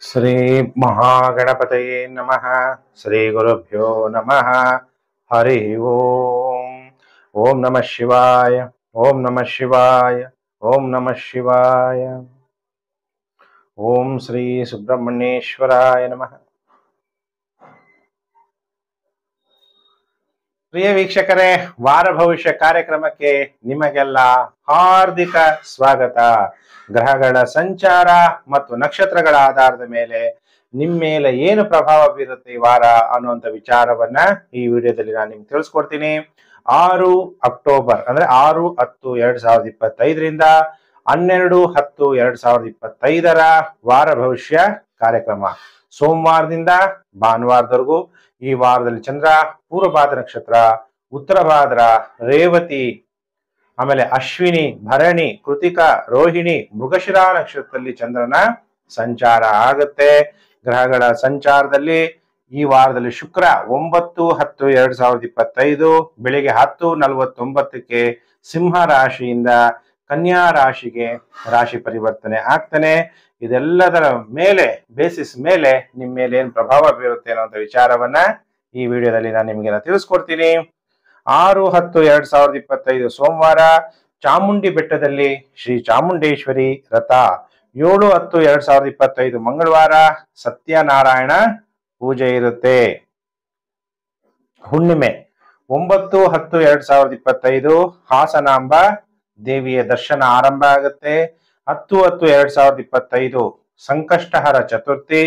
ಶ್ರೀ ಮಹಾಗಣಪತಯೇ ನಮಃ. ಶ್ರೀ ಗುರುಭ್ಯೋ ನಮಃ. ಹರಿ ಓಂ. ಓಂ ನಮಃ ಶಿವಾಯ. ಓಂ ನಮಃ ಶಿವಾಯ. ಓಂ ನಮಃ ಶಿವಾಯ. ಓಂ ಶ್ರೀ ಸುಬ್ರಹ್ಮಣ್ಯೇಶ್ವರಾಯ ನಮಃ. ಪ್ರಿಯ ವೀಕ್ಷಕರೇ, ವಾರ ಭವಿಷ್ಯ ಕಾರ್ಯಕ್ರಮಕ್ಕೆ ನಿಮಗೆಲ್ಲ ಹಾರ್ದಿಕ ಸ್ವಾಗತ. ಗ್ರಹಗಳ ಸಂಚಾರ ಮತ್ತು ನಕ್ಷತ್ರಗಳ ಆಧಾರದ ಮೇಲೆ ನಿಮ್ಮ ಮೇಲೆ ಏನು ಪ್ರಭಾವ ಬೀರುತ್ತೆ ಈ ವಾರ ಅನ್ನುವಂಥ ವಿಚಾರವನ್ನ ಈ ವಿಡಿಯೋದಲ್ಲಿ ನಾನು ನಿಮ್ಗೆ ತಿಳಿಸ್ಕೊಡ್ತೀನಿ. 6 ಅಕ್ಟೋಬರ್ ಅಂದ್ರೆ 6-10-2025ರಿಂದ 12-10-2025ರ ವಾರ ಭವಿಷ್ಯ ಕಾರ್ಯಕ್ರಮ ಸೋಮವಾರದಿಂದ ಭಾನುವಾರದವರೆಗೂ. ಈ ವಾರದಲ್ಲಿ ಚಂದ್ರ ಪೂರ್ವಭಾದ್ರ ನಕ್ಷತ್ರ, ಉತ್ತರ ಭಾದ್ರ, ರೇವತಿ, ಆಮೇಲೆ ಅಶ್ವಿನಿ, ಭರಣಿ, ಕೃತಿಕಾ, ರೋಹಿಣಿ, ಮೃಗಶಿರ ನಕ್ಷತ್ರದಲ್ಲಿ ಚಂದ್ರನ ಸಂಚಾರ ಆಗುತ್ತೆ. ಗ್ರಹಗಳ ಸಂಚಾರದಲ್ಲಿ ಈ ವಾರದಲ್ಲಿ ಶುಕ್ರ 9-10-2025 ಬೆಳಿಗ್ಗೆ 10:49ಕ್ಕೆ ಸಿಂಹ ರಾಶಿಯಿಂದ ಕನ್ಯಾ ರಾಶಿಗೆ ರಾಶಿ ಪರಿವರ್ತನೆ ಆಗ್ತಾನೆ. ಇದೆಲ್ಲದರ ಮೇಲೆ ಬೇಸಿಸ್ ಮೇಲೆ ನಿಮ್ಮ ಮೇಲೆ ಏನ್ ಪ್ರಭಾವ ಬೀರುತ್ತೆ ಅನ್ನೋ ವಿಚಾರವನ್ನ ಈ ವಿಡಿಯೋದಲ್ಲಿ ನಾನು ನಿಮ್ಗೆಲ್ಲ ತಿಳಿಸ್ಕೊಡ್ತೀನಿ. 6-10-2025 ಸೋಮವಾರ ಚಾಮುಂಡಿ ಬೆಟ್ಟದಲ್ಲಿ ಶ್ರೀ ಚಾಮುಂಡೇಶ್ವರಿ ವ್ರತ. 7-10-2025 ಮಂಗಳವಾರ ಸತ್ಯನಾರಾಯಣ ಪೂಜೆ ಇರುತ್ತೆ. ಹುಣ್ಣಿಮೆ 9-10-2025 ಹಾಸನಾಂಬ ದೇವಿಯ ದರ್ಶನ ಆರಂಭ ಆಗುತ್ತೆ. 10-10-2025 ಸಂಕಷ್ಟಹರ ಚತುರ್ಥಿ.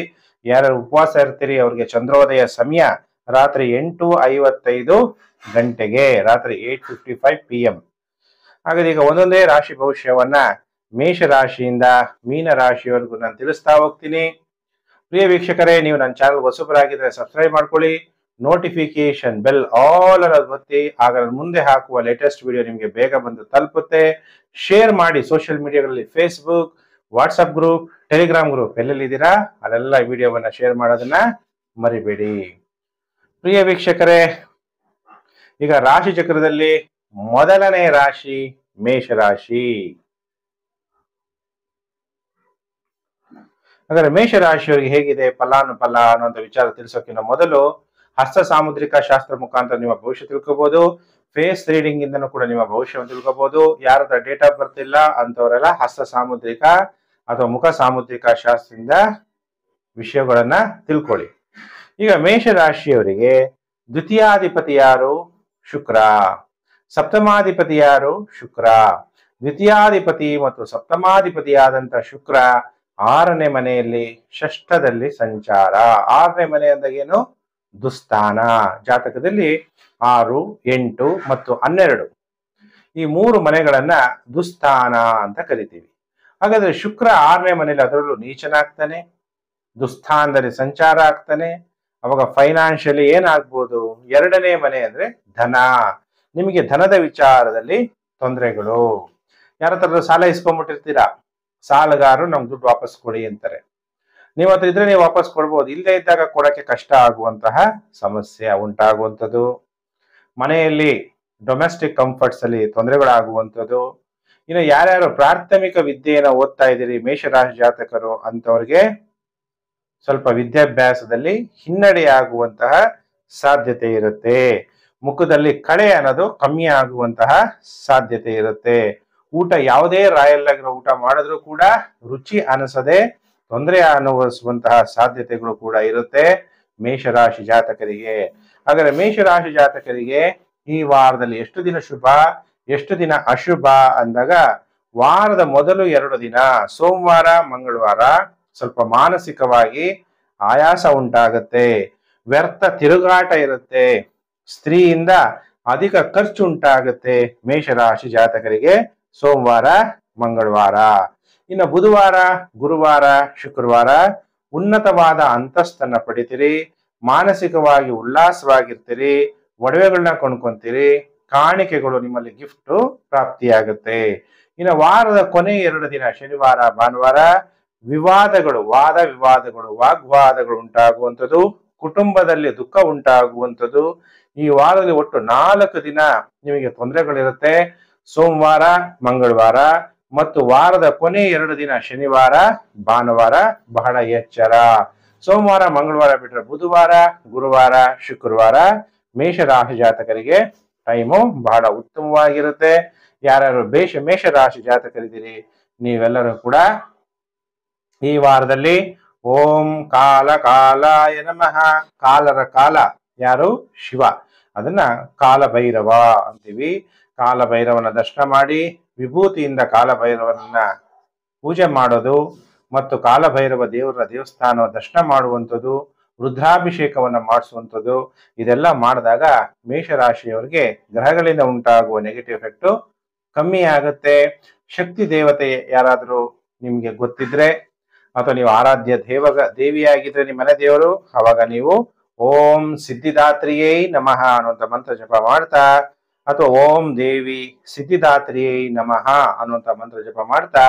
ಯಾರು ಉಪವಾಸ ಇರ್ತೀರಿ ಅವ್ರಿಗೆ ಚಂದ್ರೋದಯ ಸಮಯ ರಾತ್ರಿ 8:55 ಗಂಟೆಗೆ, ರಾತ್ರಿ 8:55 PM. ಹಾಗಾದ್ರೆ ಈಗ ಒಂದೊಂದೇ ರಾಶಿ ಭವಿಷ್ಯವನ್ನ ಮೇಷ ರಾಶಿಯಿಂದ ಮೀನ ರಾಶಿಯವರೆಗೂ ನಾನು ತಿಳಿಸ್ತಾ ಹೋಗ್ತೀನಿ. ಪ್ರಿಯ ವೀಕ್ಷಕರೇ, ನೀವು ನನ್ನ ಚಾನಲ್ ಹೊಸಬರಾಗಿದ್ರೆ ಸಬ್ಸ್ಕ್ರೈಬ್ ಮಾಡ್ಕೊಳ್ಳಿ. ನೋಟಿಫಿಕೇಶನ್ ಬೆಲ್ ಆಲ್ ಅನ್ನೋದು ಒತ್ತಿ, ಆಗ ಮುಂದೆ ಹಾಕುವ ಲೇಟೆಸ್ಟ್ ವಿಡಿಯೋ ನಿಮಗೆ ಬೇಗ ಬಂದು ತಲುಪುತ್ತೆ. ಶೇರ್ ಮಾಡಿ ಸೋಷಿಯಲ್ ಮೀಡಿಯಾಗಳಲ್ಲಿ, Facebook, WhatsApp group, Telegram group ಎಲ್ಲೆಲ್ಲಿದ್ದೀರಾ ಅಲ್ಲೆಲ್ಲ ವಿಡಿಯೋವನ್ನ ಶೇರ್ ಮಾಡೋದನ್ನ ಮರಿಬೇಡಿ. ಪ್ರಿಯ ವೀಕ್ಷಕರೇ, ಈಗ ರಾಶಿ ಚಕ್ರದಲ್ಲಿ ಮೊದಲನೇ ರಾಶಿ ಮೇಷರಾಶಿ. ಹಾಗಾದ್ರೆ ಮೇಷರಾಶಿಯವರಿಗೆ ಹೇಗಿದೆ ಫಲಾನುಫಲ ಅನ್ನುವಂಥ ವಿಚಾರ ತಿಳಿಸೋಕ್ಕಿಂತ ಮೊದಲು ಹಸ್ತ ಸಾಮುದ್ರಿಕ ಶಾಸ್ತ್ರ ಮುಖಾಂತರ ನಿಮ್ಮ ಭವಿಷ್ಯ ತಿಳ್ಕೋಬಹುದು. ಫೇಸ್ ರೀಡಿಂಗ್ ಇಂದನೂ ಕೂಡ ನಿಮ್ಮ ಭವಿಷ್ಯವನ್ನು ತಿಳ್ಕೋಬಹುದು. ಯಾರ ಹತ್ರ ಡೇಟ್ ಆಫ್ ಬರ್ತ್ ಇಲ್ಲ ಅಂತವರೆಲ್ಲ ಹಸ್ತ ಸಾಮುದ್ರಿಕ ಅಥವಾ ಮುಖ ಸಾಮುದ್ರಿಕ ಶಾಸ್ತ್ರದಿಂದ ವಿಷಯಗಳನ್ನ ತಿಳ್ಕೊಳ್ಳಿ. ಈಗ ಮೇಷರಾಶಿಯವರಿಗೆ ದ್ವಿತೀಯಾಧಿಪತಿ ಯಾರು? ಶುಕ್ರ. ಸಪ್ತಮಾಧಿಪತಿ ಯಾರು? ಶುಕ್ರ. ದ್ವಿತೀಯಾಧಿಪತಿ ಮತ್ತು ಸಪ್ತಮಾಧಿಪತಿಯಾದಂತ ಶುಕ್ರ 6ನೇ ಮನೆಯಲ್ಲಿ ಷಷ್ಠದಲ್ಲಿ ಸಂಚಾರ. 6ನೇ ಮನೆ ಅಂದಾಗೇನು? ದುಸ್ಥಾನ. ಜಾತಕದಲ್ಲಿ 6, 8 ಮತ್ತು 12 ಈ 3 ಮನೆಗಳನ್ನ ದುಸ್ಥಾನ ಅಂತ ಕರಿತೀವಿ. ಹಾಗಾದ್ರೆ ಶುಕ್ರ 6ನೇ ಮನೆಯಲ್ಲಿ ಅದರಲ್ಲೂ ನೀಚನಾಗ್ತಾನೆ, ದುಸ್ಥಾನದಲ್ಲಿ ಸಂಚಾರ ಆಗ್ತಾನೆ. ಅವಾಗ ಫೈನಾನ್ಷಿಯಲಿ ಏನಾಗ್ಬೋದು? 2ನೇ ಮನೆ ಅಂದ್ರೆ ಧನ. ನಿಮಗೆ ಧನದ ವಿಚಾರದಲ್ಲಿ ತೊಂದರೆಗಳು. ಯಾರ ಹತ್ರ ಸಾಲ ಇಸ್ಕೊಂಡ್ಬಿಟ್ಟಿರ್ತೀರಾ, ಸಾಲಗಾರರು ನಮ್ಗೆ ದುಡ್ಡು ವಾಪಸ್ ಕೊಡಿ ಅಂತಾರೆ. ನೀವು ಹತ್ರ ಇದ್ರೆ ನೀವು ವಾಪಸ್ ಕೊಡ್ಬೋದು, ಇಲ್ಲದೆ ಇದ್ದಾಗ ಕೊಡಕ್ಕೆ ಕಷ್ಟ ಆಗುವಂತಹ ಸಮಸ್ಯೆ ಉಂಟಾಗುವಂಥದ್ದು. ಮನೆಯಲ್ಲಿ ಡೊಮೆಸ್ಟಿಕ್ ಕಂಫರ್ಟ್ಸ್ ಅಲ್ಲಿ ತೊಂದರೆಗಳಾಗುವಂಥದ್ದು. ಇನ್ನು ಯಾರ್ಯಾರು ಪ್ರಾಥಮಿಕ ವಿದ್ಯೆಯನ್ನು ಓದ್ತಾ ಇದ್ದೀರಿ ಮೇಷರಾಶಿ ಜಾತಕರು ಅಂತವ್ರಿಗೆ ಸ್ವಲ್ಪ ವಿದ್ಯಾಭ್ಯಾಸದಲ್ಲಿ ಹಿನ್ನಡೆಯಾಗುವಂತಹ ಸಾಧ್ಯತೆ ಇರುತ್ತೆ. ಮುಖದಲ್ಲಿ ಕಳೆ ಅನ್ನೋದು ಕಮ್ಮಿ ಆಗುವಂತಹ ಸಾಧ್ಯತೆ ಇರುತ್ತೆ. ಊಟ ಯಾವುದೇ ರಾಯಲ್ ಆಗಿರೋ ಊಟ ಮಾಡಿದ್ರೂ ಕೂಡ ರುಚಿ ಅನಿಸದೆ ತೊಂದರೆ ಅನುಭವಿಸುವಂತಹ ಸಾಧ್ಯತೆಗಳು ಕೂಡ ಇರುತ್ತೆ ಮೇಷರಾಶಿ ಜಾತಕರಿಗೆ. ಹಾಗಾದ್ರೆ ಮೇಷರಾಶಿ ಜಾತಕರಿಗೆ ಈ ವಾರದಲ್ಲಿ ಎಷ್ಟು ದಿನ ಶುಭ, ಎಷ್ಟು ದಿನ ಅಶುಭ ಅಂದಾಗ, ವಾರದ ಮೊದಲು 2 ದಿನ ಸೋಮವಾರ ಮಂಗಳವಾರ ಸ್ವಲ್ಪ ಮಾನಸಿಕವಾಗಿ ಆಯಾಸ ಉಂಟಾಗತ್ತೆ, ವ್ಯರ್ಥ ತಿರುಗಾಟ ಇರುತ್ತೆ, ಸ್ತ್ರೀಯಿಂದ ಅಧಿಕ ಖರ್ಚು ಉಂಟಾಗುತ್ತೆ ಮೇಷರಾಶಿ ಜಾತಕರಿಗೆ ಸೋಮವಾರ ಮಂಗಳವಾರ. ಇನ್ನು ಬುಧವಾರ, ಗುರುವಾರ, ಶುಕ್ರವಾರ ಉನ್ನತವಾದ ಅಂತಸ್ತನ್ನ ಪಡಿತೀರಿ, ಮಾನಸಿಕವಾಗಿ ಉಲ್ಲಾಸವಾಗಿರ್ತೀರಿ, ಒಡವೆಗಳನ್ನ ಕೊಂಡ್ಕೊಂತೀರಿ, ಕಾಣಿಕೆಗಳು ನಿಮ್ಮಲ್ಲಿ ಗಿಫ್ಟ್ ಪ್ರಾಪ್ತಿಯಾಗುತ್ತೆ. ಇನ್ನು ವಾರದ ಕೊನೆ 2 ದಿನ ಶನಿವಾರ ಭಾನುವಾರ ವಿವಾದಗಳು, ವಾದ ವಿವಾದಗಳು, ವಾಗ್ವಾದಗಳು ಉಂಟಾಗುವಂಥದ್ದು, ಕುಟುಂಬದಲ್ಲಿ ದುಃಖ ಉಂಟಾಗುವಂಥದ್ದು. ಈ ವಾರದಲ್ಲಿ ಒಟ್ಟು 4 ದಿನ ನಿಮಗೆ ತೊಂದರೆಗಳಿರುತ್ತೆ. ಸೋಮವಾರ ಮಂಗಳವಾರ ಮತ್ತು ವಾರದ ಕೊನೆ 2 ದಿನ ಶನಿವಾರ ಭಾನುವಾರ ಬಹಳ ಎಚ್ಚರ. ಸೋಮವಾರ ಮಂಗಳವಾರ ಬಿಟ್ರೆ ಬುಧವಾರ ಗುರುವಾರ ಶುಕ್ರವಾರ ಮೇಷರಾಶಿ ಜಾತಕರಿಗೆ ಟೈಮು ಬಹಳ ಉತ್ತಮವಾಗಿರುತ್ತೆ. ಯಾರ್ಯಾರು ಮೇಷರಾಶಿ ಜಾತಕರಿದ್ದೀರಿ ನೀವೆಲ್ಲರೂ ಕೂಡ ಈ ವಾರದಲ್ಲಿ ಓಂ ಕಾಲ ಕಾಲಾಯ ನಮಃ, ಕಾಲರ ಕಾಲ ಯಾರು? ಶಿವ. ಅದನ್ನ ಕಾಲಭೈರವ ಅಂತೀವಿ. ಕಾಲಭೈರವನ ದರ್ಶನ ಮಾಡಿ ವಿಭೂತಿಯಿಂದ ಕಾಲಭೈರವನನ್ನ ಪೂಜೆ ಮಾಡೋದು ಮತ್ತು ಕಾಲಭೈರವ ದೇವರ ದೇವಸ್ಥಾನ ದರ್ಶನ ಮಾಡುವಂಥದ್ದು, ರುದ್ರಾಭಿಷೇಕವನ್ನ ಮಾಡಿಸುವಂಥದ್ದು, ಇದೆಲ್ಲ ಮಾಡಿದಾಗ ಮೇಷರಾಶಿಯವರಿಗೆ ಗ್ರಹಗಳಿಂದ ಉಂಟಾಗುವ ನೆಗೆಟಿವ್ ಎಫೆಕ್ಟ್ ಕಮ್ಮಿ ಆಗುತ್ತೆ. ಶಕ್ತಿ ದೇವತೆ ಯಾರಾದರೂ ನಿಮ್ಗೆ ಗೊತ್ತಿದ್ರೆ ಅಥವಾ ನೀವು ಆರಾಧ್ಯ ದೇವಿಯಾಗಿದ್ರೆ ನಿಮ್ಮ ಮನೆ ದೇವರು, ಅವಾಗ ನೀವು ಓಂ ಸಿದ್ಧಿದಾತ್ರಿಯೇ ನಮಃ ಅನ್ನುವಂಥ ಮಂತ್ರ ಜಪ ಮಾಡ್ತಾ ಅಥವಾ ಓಂ ದೇವಿ ಸಿದ್ಧಿದಾತ್ರಿಯೇ ನಮಃ ಅನ್ನುವಂಥ ಮಂತ್ರ ಜಪ ಮಾಡ್ತಾ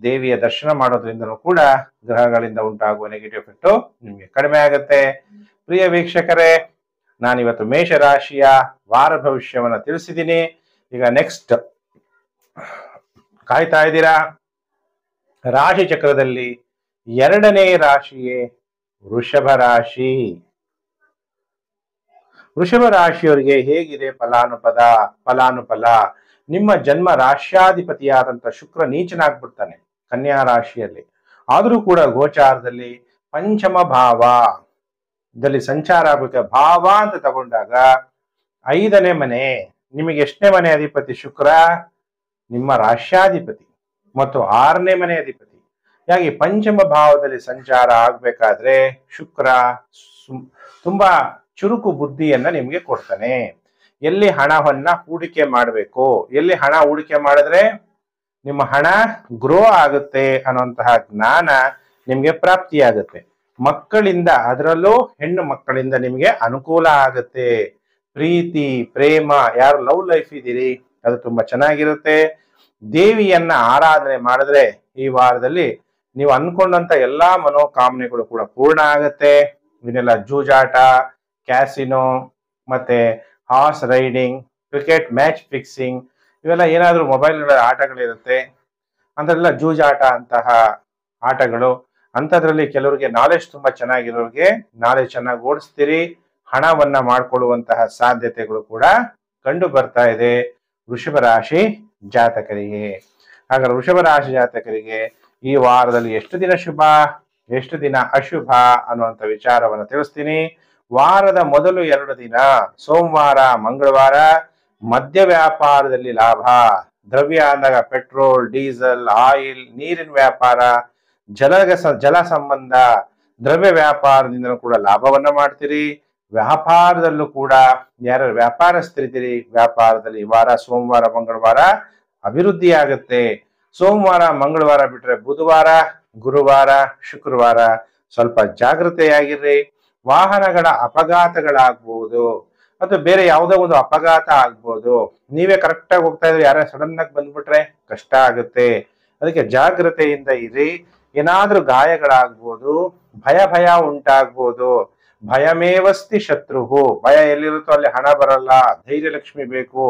ದೇವಿಯ ದರ್ಶನ ಮಾಡೋದ್ರಿಂದನೂ ಕೂಡ ಗ್ರಹಗಳಿಂದ ಉಂಟಾಗುವ ನೆಗೆಟಿವ್ ಎಫೆಕ್ಟ್ ನಿಮ್ಗೆ ಕಡಿಮೆ ಆಗುತ್ತೆ. ಪ್ರಿಯ ವೀಕ್ಷಕರೇ, ನಾನಿವತ್ತು ಮೇಷರಾಶಿಯ ವಾರ ಭವಿಷ್ಯವನ್ನ ತಿಳಿಸಿದ್ದೀನಿ. ಈಗ ನೆಕ್ಸ್ಟ್ ಕಾಯ್ತಾ ಇದ್ದೀರಾ. ರಾಶಿ ಚಕ್ರದಲ್ಲಿ 2ನೇ ರಾಶಿಯೇ ವೃಷಭ ರಾಶಿ. ವೃಷಭ ರಾಶಿಯವರಿಗೆ ಹೇಗಿದೆ ಫಲಾನುಫಲ? ನಿಮ್ಮ ಜನ್ಮ ರಾಶ್ಯಾಧಿಪತಿಯಾದಂಥ ಶುಕ್ರ ನೀಚನಾಗ್ಬಿಡ್ತಾನೆ ಕನ್ಯಾ ರಾಶಿಯಲ್ಲಿ. ಆದರೂ ಕೂಡ ಗೋಚಾರದಲ್ಲಿ ಪಂಚಮ ಭಾವದಲ್ಲಿ ಸಂಚಾರ ಆಗಬೇಕು. ಭಾವ ಅಂತ ತಗೊಂಡಾಗ 5ನೇ ಮನೆ, ನಿಮಗೆ ಎಷ್ಟನೇ ಮನೆ ಅಧಿಪತಿ? ಶುಕ್ರ ನಿಮ್ಮ ರಾಶ್ಯಾಧಿಪತಿ ಮತ್ತು 6ನೇ ಮನೆ ಅಧಿಪತಿ. ಹಾಗೆ ಪಂಚಮ ಭಾವದಲ್ಲಿ ಸಂಚಾರ ಆಗ್ಬೇಕಾದ್ರೆ ಶುಕ್ರ ತುಂಬಾ ಚುರುಕು ಬುದ್ಧಿಯನ್ನ ನಿಮ್ಗೆ ಕೊಡ್ತಾನೆ. ಎಲ್ಲಿ ಹಣವನ್ನ ಹೂಡಿಕೆ ಮಾಡಬೇಕು, ಎಲ್ಲಿ ಹಣ ಹೂಡಿಕೆ ಮಾಡಿದ್ರೆ ನಿಮ್ಮ ಹಣ ಗ್ರೋ ಆಗುತ್ತೆ ಅನ್ನುವಂತಹ ಜ್ಞಾನ ನಿಮ್ಗೆ ಪ್ರಾಪ್ತಿಯಾಗುತ್ತೆ. ಮಕ್ಕಳಿಂದ, ಅದರಲ್ಲೂ ಹೆಣ್ಣು ಮಕ್ಕಳಿಂದ ನಿಮ್ಗೆ ಅನುಕೂಲ ಆಗುತ್ತೆ. ಪ್ರೀತಿ ಪ್ರೇಮ, ಯಾರು ಲವ್ ಲೈಫ್ ಇದ್ದೀರಿ ಅದು ತುಂಬಾ ಚೆನ್ನಾಗಿರುತ್ತೆ. ದೇವಿಯನ್ನ ಆರಾಧನೆ ಮಾಡಿದ್ರೆ ಈ ವಾರದಲ್ಲಿ ನೀವು ಅನ್ಕೊಂಡಂತ ಎಲ್ಲಾ ಮನೋಕಾಮನೆಗಳು ಕೂಡ ಪೂರ್ಣ ಆಗತ್ತೆ. ಇದನ್ನೆಲ್ಲ ಜೂಜಾಟ, ಕ್ಯಾಸಿನೋ, ಮತ್ತೆ horse riding, cricket match fixing, ಇವೆಲ್ಲ ಏನಾದ್ರೂ ಮೊಬೈಲ್ಗಳ ಆಟಗಳಿರುತ್ತೆ, ಅಂತೆಲ್ಲ ಜೂಜಾಟ ಅಂತಹ ಆಟಗಳು. ಅಂಥದ್ರಲ್ಲಿ ಕೆಲವರಿಗೆ ನಾಲೆಜ್ ತುಂಬಾ ಚೆನ್ನಾಗಿರೋರಿಗೆ ನಾಲೆಜ್ ಚೆನ್ನಾಗಿ ಓಡಿಸ್ತೀರಿ, ಹಣವನ್ನ ಮಾಡ್ಕೊಳ್ಳುವಂತಹ ಸಾಧ್ಯತೆಗಳು ಕೂಡ ಕಂಡು ಬರ್ತಾ ಇದೆ ವೃಷಭ ರಾಶಿ ಜಾತಕರಿಗೆ. ಹಾಗಾದ್ರೆ ವೃಷಭ ರಾಶಿ ಜಾತಕರಿಗೆ ಈ ವಾರದಲ್ಲಿ ಎಷ್ಟು ದಿನ ಶುಭ, ಎಷ್ಟು ದಿನ ಅಶುಭ ಅನ್ನುವಂಥ ವಿಚಾರವನ್ನು ತಿಳಿಸ್ತೀನಿ. ವಾರದ ಮೊದಲು 2 ದಿನ ಸೋಮವಾರ ಮಂಗಳವಾರ ಮದ್ಯ ವ್ಯಾಪಾರದಲ್ಲಿ ಲಾಭ. ದ್ರವ್ಯ ಅಂದಾಗ ಪೆಟ್ರೋಲ್, ಡೀಸೆಲ್, ಆಯಿಲ್, ನೀರಿನ ವ್ಯಾಪಾರ, ಜಲ ಸಂಬಂಧ ದ್ರವ್ಯ ವ್ಯಾಪಾರದಿಂದ ಕೂಡ ಲಾಭವನ್ನ ಮಾಡ್ತೀರಿ. ವ್ಯಾಪಾರದಲ್ಲೂ ಕೂಡ ಯಾರು ವ್ಯಾಪಾರಸ್ಥರಿದ್ದೀರಿ, ವ್ಯಾಪಾರದಲ್ಲಿ ಈ ವಾರ ಸೋಮವಾರ ಮಂಗಳವಾರ ಅಭಿವೃದ್ಧಿ ಆಗುತ್ತೆ. ಸೋಮವಾರ ಮಂಗಳವಾರ ಬಿಟ್ರೆ ಬುಧವಾರ ಗುರುವಾರ ಶುಕ್ರವಾರ ಸ್ವಲ್ಪ ಜಾಗೃತೆಯಾಗಿರ್ರಿ. ವಾಹನಗಳ ಅಪಘಾತಗಳಾಗ್ಬಹುದು ಅಥವಾ ಬೇರೆ ಯಾವುದೋ ಒಂದು ಅಪಘಾತ ಆಗ್ಬೋದು. ನೀವೇ ಕರೆಕ್ಟ್ ಆಗಿ ಹೋಗ್ತಾ ಇದ್ರೆ ಯಾರೇ ಸಡನ್ ಆಗಿ ಬಂದ್ಬಿಟ್ರೆ ಕಷ್ಟ ಆಗುತ್ತೆ. ಅದಕ್ಕೆ ಜಾಗೃತೆಯಿಂದ ಇರಿ. ಏನಾದ್ರೂ ಗಾಯಗಳಾಗ್ಬೋದು, ಭಯ ಉಂಟಾಗ್ಬೋದು. ಭಯಮೇವಸ್ತಿ ಶತ್ರುಹು, ಭಯ ಎಲ್ಲಿರುತ್ತೋ ಅಲ್ಲಿ ಹಣ ಬರಲ್ಲ, ಧೈರ್ಯ ಲಕ್ಷ್ಮಿ ಬೇಕು.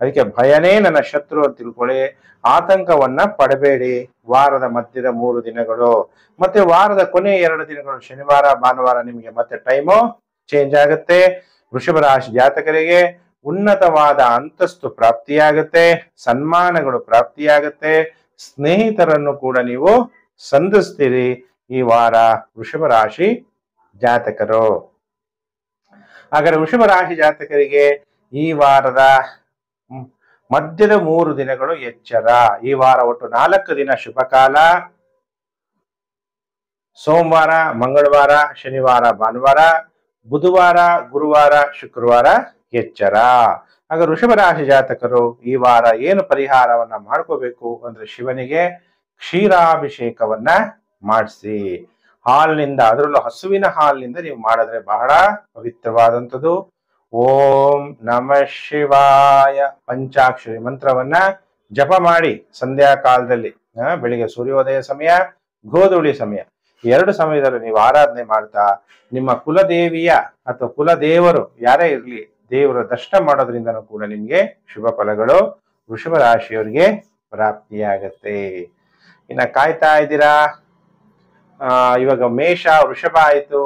ಅದಕ್ಕೆ ಭಯನೇ ನನ್ನ ಶತ್ರು ಅಂತ ತಿಳ್ಕೊಳ್ಳಿ. ಆತಂಕವನ್ನ ಪಡಬೇಡಿ. ವಾರದ ಮಧ್ಯದ 3 ದಿನಗಳು ಮತ್ತೆ ವಾರದ ಕೊನೆ 2 ದಿನಗಳು ಶನಿವಾರ ಭಾನುವಾರ ನಿಮಗೆ ಮತ್ತೆ ಟೈಮು ಚೇಂಜ್ ಆಗುತ್ತೆ. ವೃಷಭ ರಾಶಿ ಜಾತಕರಿಗೆ ಉನ್ನತವಾದ ಅಂತಸ್ತು ಪ್ರಾಪ್ತಿಯಾಗುತ್ತೆ, ಸನ್ಮಾನಗಳು ಪ್ರಾಪ್ತಿಯಾಗುತ್ತೆ, ಸ್ನೇಹಿತರನ್ನು ಕೂಡ ನೀವು ಸಂಧಿಸ್ತೀರಿ ಈ ವಾರ ವೃಷಭ ರಾಶಿ ಜಾತಕರು. ಹಾಗಾದ್ರೆ ವೃಷಭ ರಾಶಿ ಜಾತಕರಿಗೆ ಈ ವಾರದ ಮಧ್ಯದ 3 ದಿನಗಳು ಎಚ್ಚರ. ಈ ವಾರ ಒಟ್ಟು 4 ದಿನ ಶುಭ ಕಾಲ. ಸೋಮವಾರ ಮಂಗಳವಾರ ಶನಿವಾರ ಭಾನುವಾರ, ಬುಧವಾರ ಗುರುವಾರ ಶುಕ್ರವಾರ ಎಚ್ಚರ. ಆಗ ವೃಷಭ ರಾಶಿ ಜಾತಕರು ಈ ವಾರ ಏನು ಪರಿಹಾರವನ್ನ ಮಾಡ್ಕೋಬೇಕು ಅಂದ್ರೆ ಶಿವನಿಗೆ ಕ್ಷೀರಾಭಿಷೇಕವನ್ನ ಮಾಡಿಸಿ. ಹಾಲಿನಿಂದ, ಅದರಲ್ಲೂ ಹಸುವಿನ ಹಾಲಿನಿಂದ ನೀವು ಮಾಡಿದ್ರೆ ಬಹಳ ಪವಿತ್ರವಾದಂಥದ್ದು. ಓಂ ನಮಃ ಶಿವಾಯ ಪಂಚಾಕ್ಷರಿ ಮಂತ್ರವನ್ನ ಜಪ ಮಾಡಿ ಸಂಧ್ಯಾ ಕಾಲದಲ್ಲಿ, ಬೆಳಿಗ್ಗೆ ಸೂರ್ಯೋದಯ ಸಮಯ, ಗೋಧೂಳಿ ಸಮಯ, 2 ಸಮಯದಲ್ಲಿ ನೀವು ಆರಾಧನೆ ಮಾಡ್ತಾ ನಿಮ್ಮ ಕುಲದೇವಿಯ ಅಥವಾ ಕುಲದೇವರು ಯಾರೇ ಇರಲಿ ದೇವರ ದರ್ಶನ ಮಾಡೋದ್ರಿಂದನೂ ಕೂಡ ನಿಮ್ಗೆ ಶುಭ ಫಲಗಳು ವೃಷಭ ರಾಶಿಯವರಿಗೆ ಪ್ರಾಪ್ತಿಯಾಗತ್ತೆ. ಇನ್ನ ಕಾಯ್ತಾ ಇದ್ದೀರಾ? ಇವಾಗ ಮೇಷ ವೃಷಭ ಆಯ್ತು.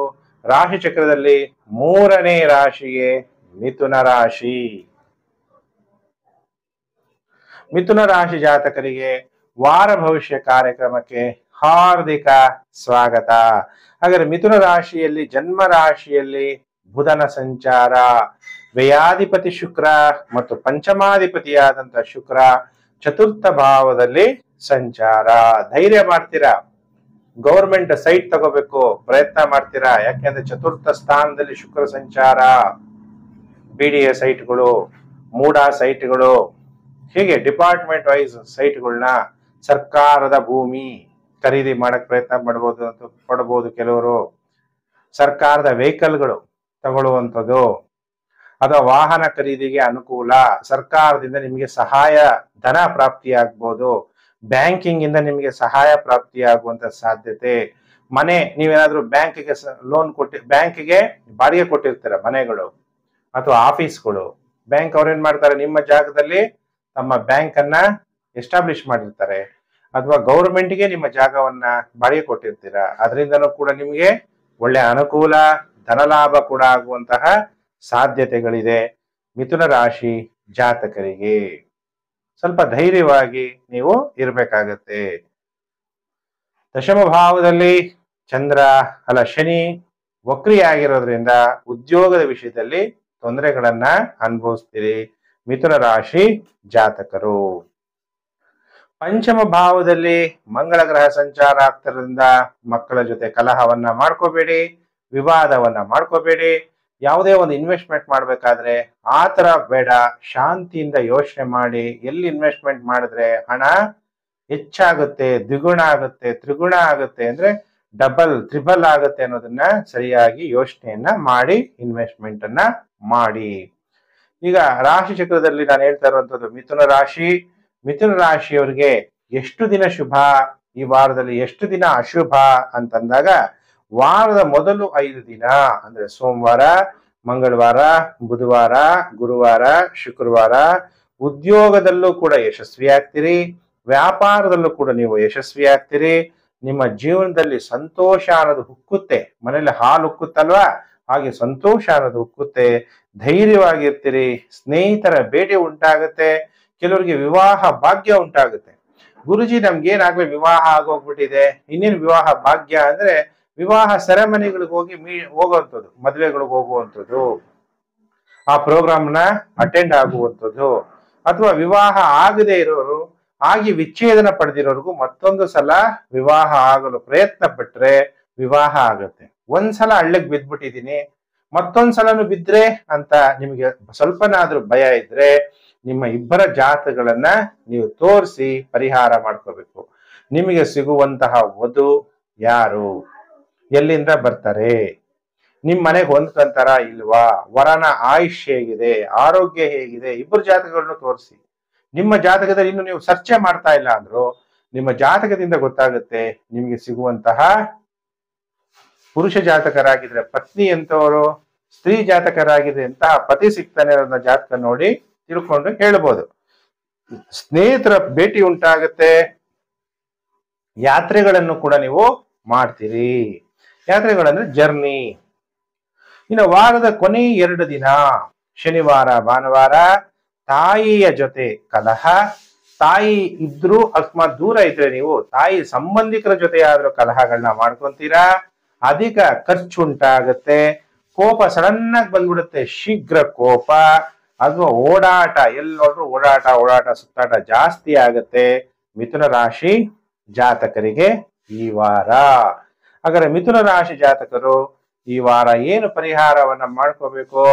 ರಾಶಿ ಚಕ್ರದಲ್ಲಿ 3ನೇ ರಾಶಿಗೆ ಮಿಥುನ ರಾಶಿ. ಮಿಥುನ ರಾಶಿ ಜಾತಕರಿಗೆ ವಾರ ಭವಿಷ್ಯ ಕಾರ್ಯಕ್ರಮಕ್ಕೆ ಹಾರ್ದಿಕ ಸ್ವಾಗತ. ಹಾಗಾದ್ರೆ ಮಿಥುನ ರಾಶಿಯಲ್ಲಿ ಜನ್ಮ ರಾಶಿಯಲ್ಲಿ ಬುಧನ ಸಂಚಾರ, ವ್ಯಯಾಧಿಪತಿ ಶುಕ್ರ ಮತ್ತು ಪಂಚಮಾಧಿಪತಿಯಾದಂತ ಶುಕ್ರ ಚತುರ್ಥ ಭಾವದಲ್ಲಿ ಸಂಚಾರ. ಧೈರ್ಯ ಮಾಡ್ತೀರಾ, ಗೌರ್ಮೆಂಟ್ ಸೈಟ್ ತಗೋಬೇಕು ಪ್ರಯತ್ನ ಮಾಡ್ತೀರಾ, ಯಾಕೆಂದ್ರೆ ಚತುರ್ಥ ಸ್ಥಾನದಲ್ಲಿ ಶುಕ್ರ ಸಂಚಾರ. BDA ಸೈಟ್ಗಳು, ಮೂಡಾ ಸೈಟ್ಗಳು, ಹೀಗೆ ಡಿಪಾರ್ಟ್ಮೆಂಟ್ ವೈಸ್ ಸೈಟ್ಗಳನ್ನ, ಸರ್ಕಾರದ ಭೂಮಿ ಖರೀದಿ ಮಾಡಕ್ ಪ್ರಯತ್ನ ಪಡಬಹುದು ಕೆಲವರು, ಸರ್ಕಾರದ ವೆಹಿಕಲ್ಗಳು ತಗೊಳ್ಳುವಂಥದ್ದು, ಅಥವಾ ವಾಹನ ಖರೀದಿಗೆ ಅನುಕೂಲ, ಸರ್ಕಾರದಿಂದ ನಿಮಗೆ ಸಹಾಯ ಧನ ಪ್ರಾಪ್ತಿಯಾಗಬಹುದು, ಬ್ಯಾಂಕಿಂಗ್ ಇಂದ ನಿಮಗೆ ಸಹಾಯ ಪ್ರಾಪ್ತಿಯಾಗುವಂತ ಸಾಧ್ಯತೆ. ಮನೆ ನೀವೇನಾದ್ರೂ ಬ್ಯಾಂಕಿಗೆ ಲೋನ್ ಬ್ಯಾಂಕಿಗೆ ಬಾಡಿಗೆ ಕೊಟ್ಟಿರ್ತೀರ ಮನೆಗಳು ಅಥವಾ ಆಫೀಸ್ಗಳು, ಬ್ಯಾಂಕ್ ಅವ್ರೇನ್ ಮಾಡ್ತಾರೆ, ನಿಮ್ಮ ಜಾಗದಲ್ಲಿ ತಮ್ಮ ಬ್ಯಾಂಕ್ ಅನ್ನ ಎಸ್ಟಾಬ್ಲಿಷ್ ಮಾಡಿರ್ತಾರೆ, ಅಥವಾ ಗೌರ್ಮೆಂಟ್ಗೆ ನಿಮ್ಮ ಜಾಗವನ್ನ ಬಾಡಿಗೆ ಕೊಟ್ಟಿರ್ತೀರ. ಅದರಿಂದನೂ ಕೂಡ ನಿಮಗೆ ಒಳ್ಳೆ ಅನುಕೂಲ, ಧನಲಾಭ ಕೂಡ ಆಗುವಂತಹ ಸಾಧ್ಯತೆಗಳಿದೆ. ಮಿಥುನ ರಾಶಿ ಜಾತಕರಿಗೆ ಸ್ವಲ್ಪ ಧೈರ್ಯವಾಗಿ ನೀವು ಇರಬೇಕಾಗತ್ತೆ. ದಶಮ ಭಾವದಲ್ಲಿ ಶನಿ ವಕ್ರಿಯಾಗಿರೋದ್ರಿಂದ ಉದ್ಯೋಗದ ವಿಷಯದಲ್ಲಿ ತೊಂದರೆಗಳನ್ನ ಅನುಭವಿಸ್ತೀರಿ ಮಿಥುನ ರಾಶಿ ಜಾತಕರು. ಪಂಚಮ ಭಾವದಲ್ಲಿ ಮಂಗಳ ಗ್ರಹ ಸಂಚಾರ ಆಗ್ತಿರೋದ್ರಿಂದ ಮಕ್ಕಳ ಜೊತೆ ಕಲಹವನ್ನ ಮಾಡ್ಕೋಬೇಡಿ, ವಿವಾದವನ್ನ ಮಾಡ್ಕೋಬೇಡಿ. ಯಾವುದೇ ಒಂದು ಇನ್ವೆಸ್ಟ್ಮೆಂಟ್ ಮಾಡ್ಬೇಕಾದ್ರೆ ಆ ತರ ಬೇಡ, ಶಾಂತಿಯಿಂದ ಯೋಚನೆ ಮಾಡಿ. ಎಲ್ಲಿ ಇನ್ವೆಸ್ಟ್ಮೆಂಟ್ ಮಾಡಿದ್ರೆ ಹಣ ಹೆಚ್ಚಾಗುತ್ತೆ, ದ್ವಿಗುಣ ಆಗುತ್ತೆ, ತ್ರಿಗುಣ ಆಗುತ್ತೆ, ಅಂದ್ರೆ ಡಬಲ್ ತ್ರಿಬಲ್ ಆಗುತ್ತೆ ಅನ್ನೋದನ್ನ ಸರಿಯಾಗಿ ಯೋಚನೆಯನ್ನ ಮಾಡಿ ಇನ್ವೆಸ್ಟ್ಮೆಂಟ್ ಅನ್ನ ಮಾಡಿ. ಈಗ ರಾಶಿ ಚಕ್ರದಲ್ಲಿ ನಾನು ಹೇಳ್ತಾ ಇರುವಂತದ್ದು ಮಿಥುನ ರಾಶಿಯವರಿಗೆ ಎಷ್ಟು ದಿನ ಶುಭ, ಈ ವಾರದಲ್ಲಿ ಎಷ್ಟು ದಿನ ಅಶುಭ ಅಂತಂದಾಗ, ವಾರದ ಮೊದಲು 5 ದಿನ ಅಂದ್ರೆ ಸೋಮವಾರ, ಮಂಗಳವಾರ, ಬುಧವಾರ, ಗುರುವಾರ, ಶುಕ್ರವಾರ ಉದ್ಯೋಗದಲ್ಲೂ ಕೂಡ ಯಶಸ್ವಿ ಆಗ್ತೀರಿ, ವ್ಯಾಪಾರದಲ್ಲೂ ಕೂಡ ನೀವು ಯಶಸ್ವಿ ಆಗ್ತೀರಿ. ನಿಮ್ಮ ಜೀವನದಲ್ಲಿ ಸಂತೋಷ ಅನ್ನೋದು ಹುಕ್ಕುತ್ತೆ, ಮನೇಲಿ ಹಾಲು ಹುಕ್ಕುತ್ತಲ್ವಾ ಹಾಗೆ ಸಂತೋಷ ಅನ್ನೋದು ಹುಕ್ಕುತ್ತೆ. ಧೈರ್ಯವಾಗಿರ್ತೀರಿ, ಸ್ನೇಹಿತರ ಭೇಟಿ ಉಂಟಾಗುತ್ತೆ, ಕೆಲವರಿಗೆ ವಿವಾಹ ಭಾಗ್ಯ ಉಂಟಾಗುತ್ತೆ. ಗುರುಜಿ ನಮ್ಗೇನಾಗ್ಲೇ ವಿವಾಹ ಆಗೋಗ್ಬಿಟ್ಟಿದೆ, ಇನ್ನೇನು ವಿವಾಹ ಭಾಗ್ಯ ಅಂದ್ರೆ ವಿವಾಹ ಸೆರೆಮನಿಗಳಿಗೆ ಹೋಗುವಂಥದ್ದು, ಮದುವೆಗಳಿಗೆ ಹೋಗುವಂಥದ್ದು, ಆ ಪ್ರೋಗ್ರಾಮ್ನ ಅಟೆಂಡ್ ಆಗುವಂಥದ್ದು, ಅಥವಾ ವಿವಾಹ ಆಗದೆ ಇರೋರು, ಆಗಿ ವಿಚ್ಛೇದನ ಪಡೆದಿರೋರ್ಗು ಮತ್ತೊಂದು ಸಲ ವಿವಾಹ ಆಗಲು ಪ್ರಯತ್ನ ಪಟ್ರೆ ವಿವಾಹ ಆಗುತ್ತೆ. ಒಂದ್ಸಲ ಹಳ್ಳಕ್ಕೆ ಬಿದ್ದ್ಬಿಟ್ಟಿದೀನಿ, ಮತ್ತೊಂದ್ಸಲನು ಬಿದ್ರೆ ಅಂತ ನಿಮಗೆ ಸ್ವಲ್ಪನಾದ್ರೂ ಭಯ ಇದ್ರೆ ನಿಮ್ಮ ಇಬ್ಬರ ಜಾತಗಳನ್ನ ನೀವು ತೋರಿಸಿ ಪರಿಹಾರ ಮಾಡ್ಕೋಬೇಕು. ನಿಮಗೆ ಸಿಗುವಂತಹ ವಧು ಯಾರು, ಎಲ್ಲಿಂದ ಬರ್ತಾರೆ, ನಿಮ್ ಮನೆಗೆ ಹೊಂದ್ಕೊಂತಾರ ಇಲ್ವಾ, ವರನ ಆಯುಷ್ ಹೇಗಿದೆ, ಆರೋಗ್ಯ ಹೇಗಿದೆ, ಇಬ್ಬರು ಜಾತಕಗಳನ್ನು ತೋರಿಸಿ. ನಿಮ್ಮ ಜಾತಕದಲ್ಲಿ ಇನ್ನು ನೀವು ಚರ್ಚೆ ಮಾಡ್ತಾ ಇಲ್ಲ ಅಂದ್ರು ನಿಮ್ಮ ಜಾತಕದಿಂದ ಗೊತ್ತಾಗುತ್ತೆ ನಿಮಗೆ ಸಿಗುವಂತಹ ಪುರುಷ ಜಾತಕರಾಗಿದ್ರೆ ಪತ್ನಿ ಎಂತವರು, ಸ್ತ್ರೀ ಜಾತಕರಾಗಿದ್ರೆ ಎಂತಹ ಪತಿ ಸಿಗ್ತಾನೆ ಅನ್ನೋ ಜಾತಕ ನೋಡಿ ತಿಳ್ಕೊಂಡು ಹೇಳ್ಬೋದು. ಸ್ನೇಹಿತರ ಭೇಟಿ ಉಂಟಾಗುತ್ತೆ, ಯಾತ್ರೆಗಳನ್ನು ಕೂಡ ನೀವು ಮಾಡ್ತೀರಿ. ಯಾತ್ರೆಗಳಂದ್ರೆ ಜರ್ನಿ. ಇನ್ನು ವಾರದ ಕೊನೆ 2 ದಿನ ಶನಿವಾರ, ಭಾನುವಾರ ತಾಯಿಯ ಜೊತೆ ಕಲಹ. ತಾಯಿ ಇದ್ರು ಅಕಸ್ಮಾತ್ ದೂರ ಇದ್ರೆ ನೀವು ತಾಯಿ ಸಂಬಂಧಿಕರ ಜೊತೆ ಆದ್ರೂ ಕಲಹಗಳನ್ನ ಮಾಡ್ಕೊಂತೀರಾ. ಅಧಿಕ ಖರ್ಚು ಉಂಟಾಗುತ್ತೆ, ಕೋಪ ಸಡನ್ ಆಗಿ ಬಂದ್ಬಿಡುತ್ತೆ, ಶೀಘ್ರ ಕೋಪ ಅಥವಾ ಓಡಾಟ, ಎಲ್ಲೋದ್ರೂ ಓಡಾಟ ಸುತ್ತಾಟ ಜಾಸ್ತಿ ಆಗುತ್ತೆ ಮಿಥುನ ರಾಶಿ ಜಾತಕರಿಗೆ ಈ ವಾರ. ಹಾಗಾದ್ರೆ ಮಿಥುನ ರಾಶಿ ಜಾತಕರು ಈ ವಾರ ಏನು ಪರಿಹಾರವನ್ನ ಮಾಡ್ಕೋಬೇಕು?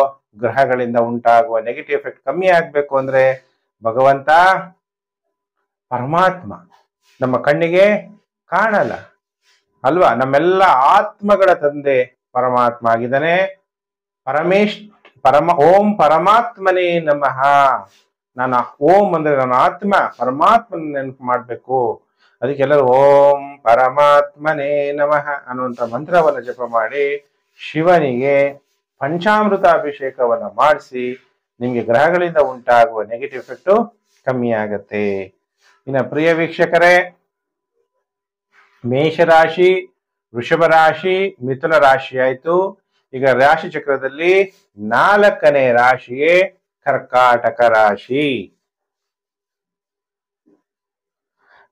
ಗ್ರಹಗಳಿಂದ ಉಂಟಾಗುವ ನೆಗೆಟಿವ್ ಎಫೆಕ್ಟ್ ಕಮ್ಮಿ ಆಗ್ಬೇಕು ಅಂದ್ರೆ ಭಗವಂತ ಪರಮಾತ್ಮ ನಮ್ಮ ಕಣ್ಣಿಗೆ ಕಾಣಲ್ಲ ಅಲ್ವಾ, ನಮ್ಮೆಲ್ಲ ಆತ್ಮಗಳ ತಂದೆ ಪರಮಾತ್ಮ ಆಗಿದ್ದಾನೆ. ಓಂ ಪರಮಾತ್ಮನೇ ನಮಃ. ನಾನು ಓಂ ಅಂದ್ರೆ ನನ್ನ ಆತ್ಮ ಪರಮಾತ್ಮನ ನೆನಪು ಮಾಡ್ಬೇಕು. ಅದಕ್ಕೆಲ್ಲರೂ ಓಂ ಪರಮಾತ್ಮನೇ ನಮಃ ಅನ್ನುವಂಥ ಮಂತ್ರವನ್ನ ಜಪ ಮಾಡಿ ಶಿವನಿಗೆ ಪಂಚಾಮೃತ ಅಭಿಷೇಕವನ್ನ ಮಾಡಿಸಿ ನಿಮ್ಗೆ ಗ್ರಹಗಳಿಂದ ಉಂಟಾಗುವ ನೆಗೆಟಿವ್ ಎಫೆಕ್ಟ್ ಕಮ್ಮಿ ಆಗತ್ತೆ. ಇನ್ನು ಪ್ರಿಯ ವೀಕ್ಷಕರೇ, ಮೇಷರಾಶಿ, ವೃಷಭ ರಾಶಿ, ಮಿಥುನ ರಾಶಿ ಆಯ್ತು. ಈಗ ರಾಶಿ ಚಕ್ರದಲ್ಲಿ 4ನೇ ರಾಶಿಯೇ ಕರ್ಕಾಟಕ ರಾಶಿ.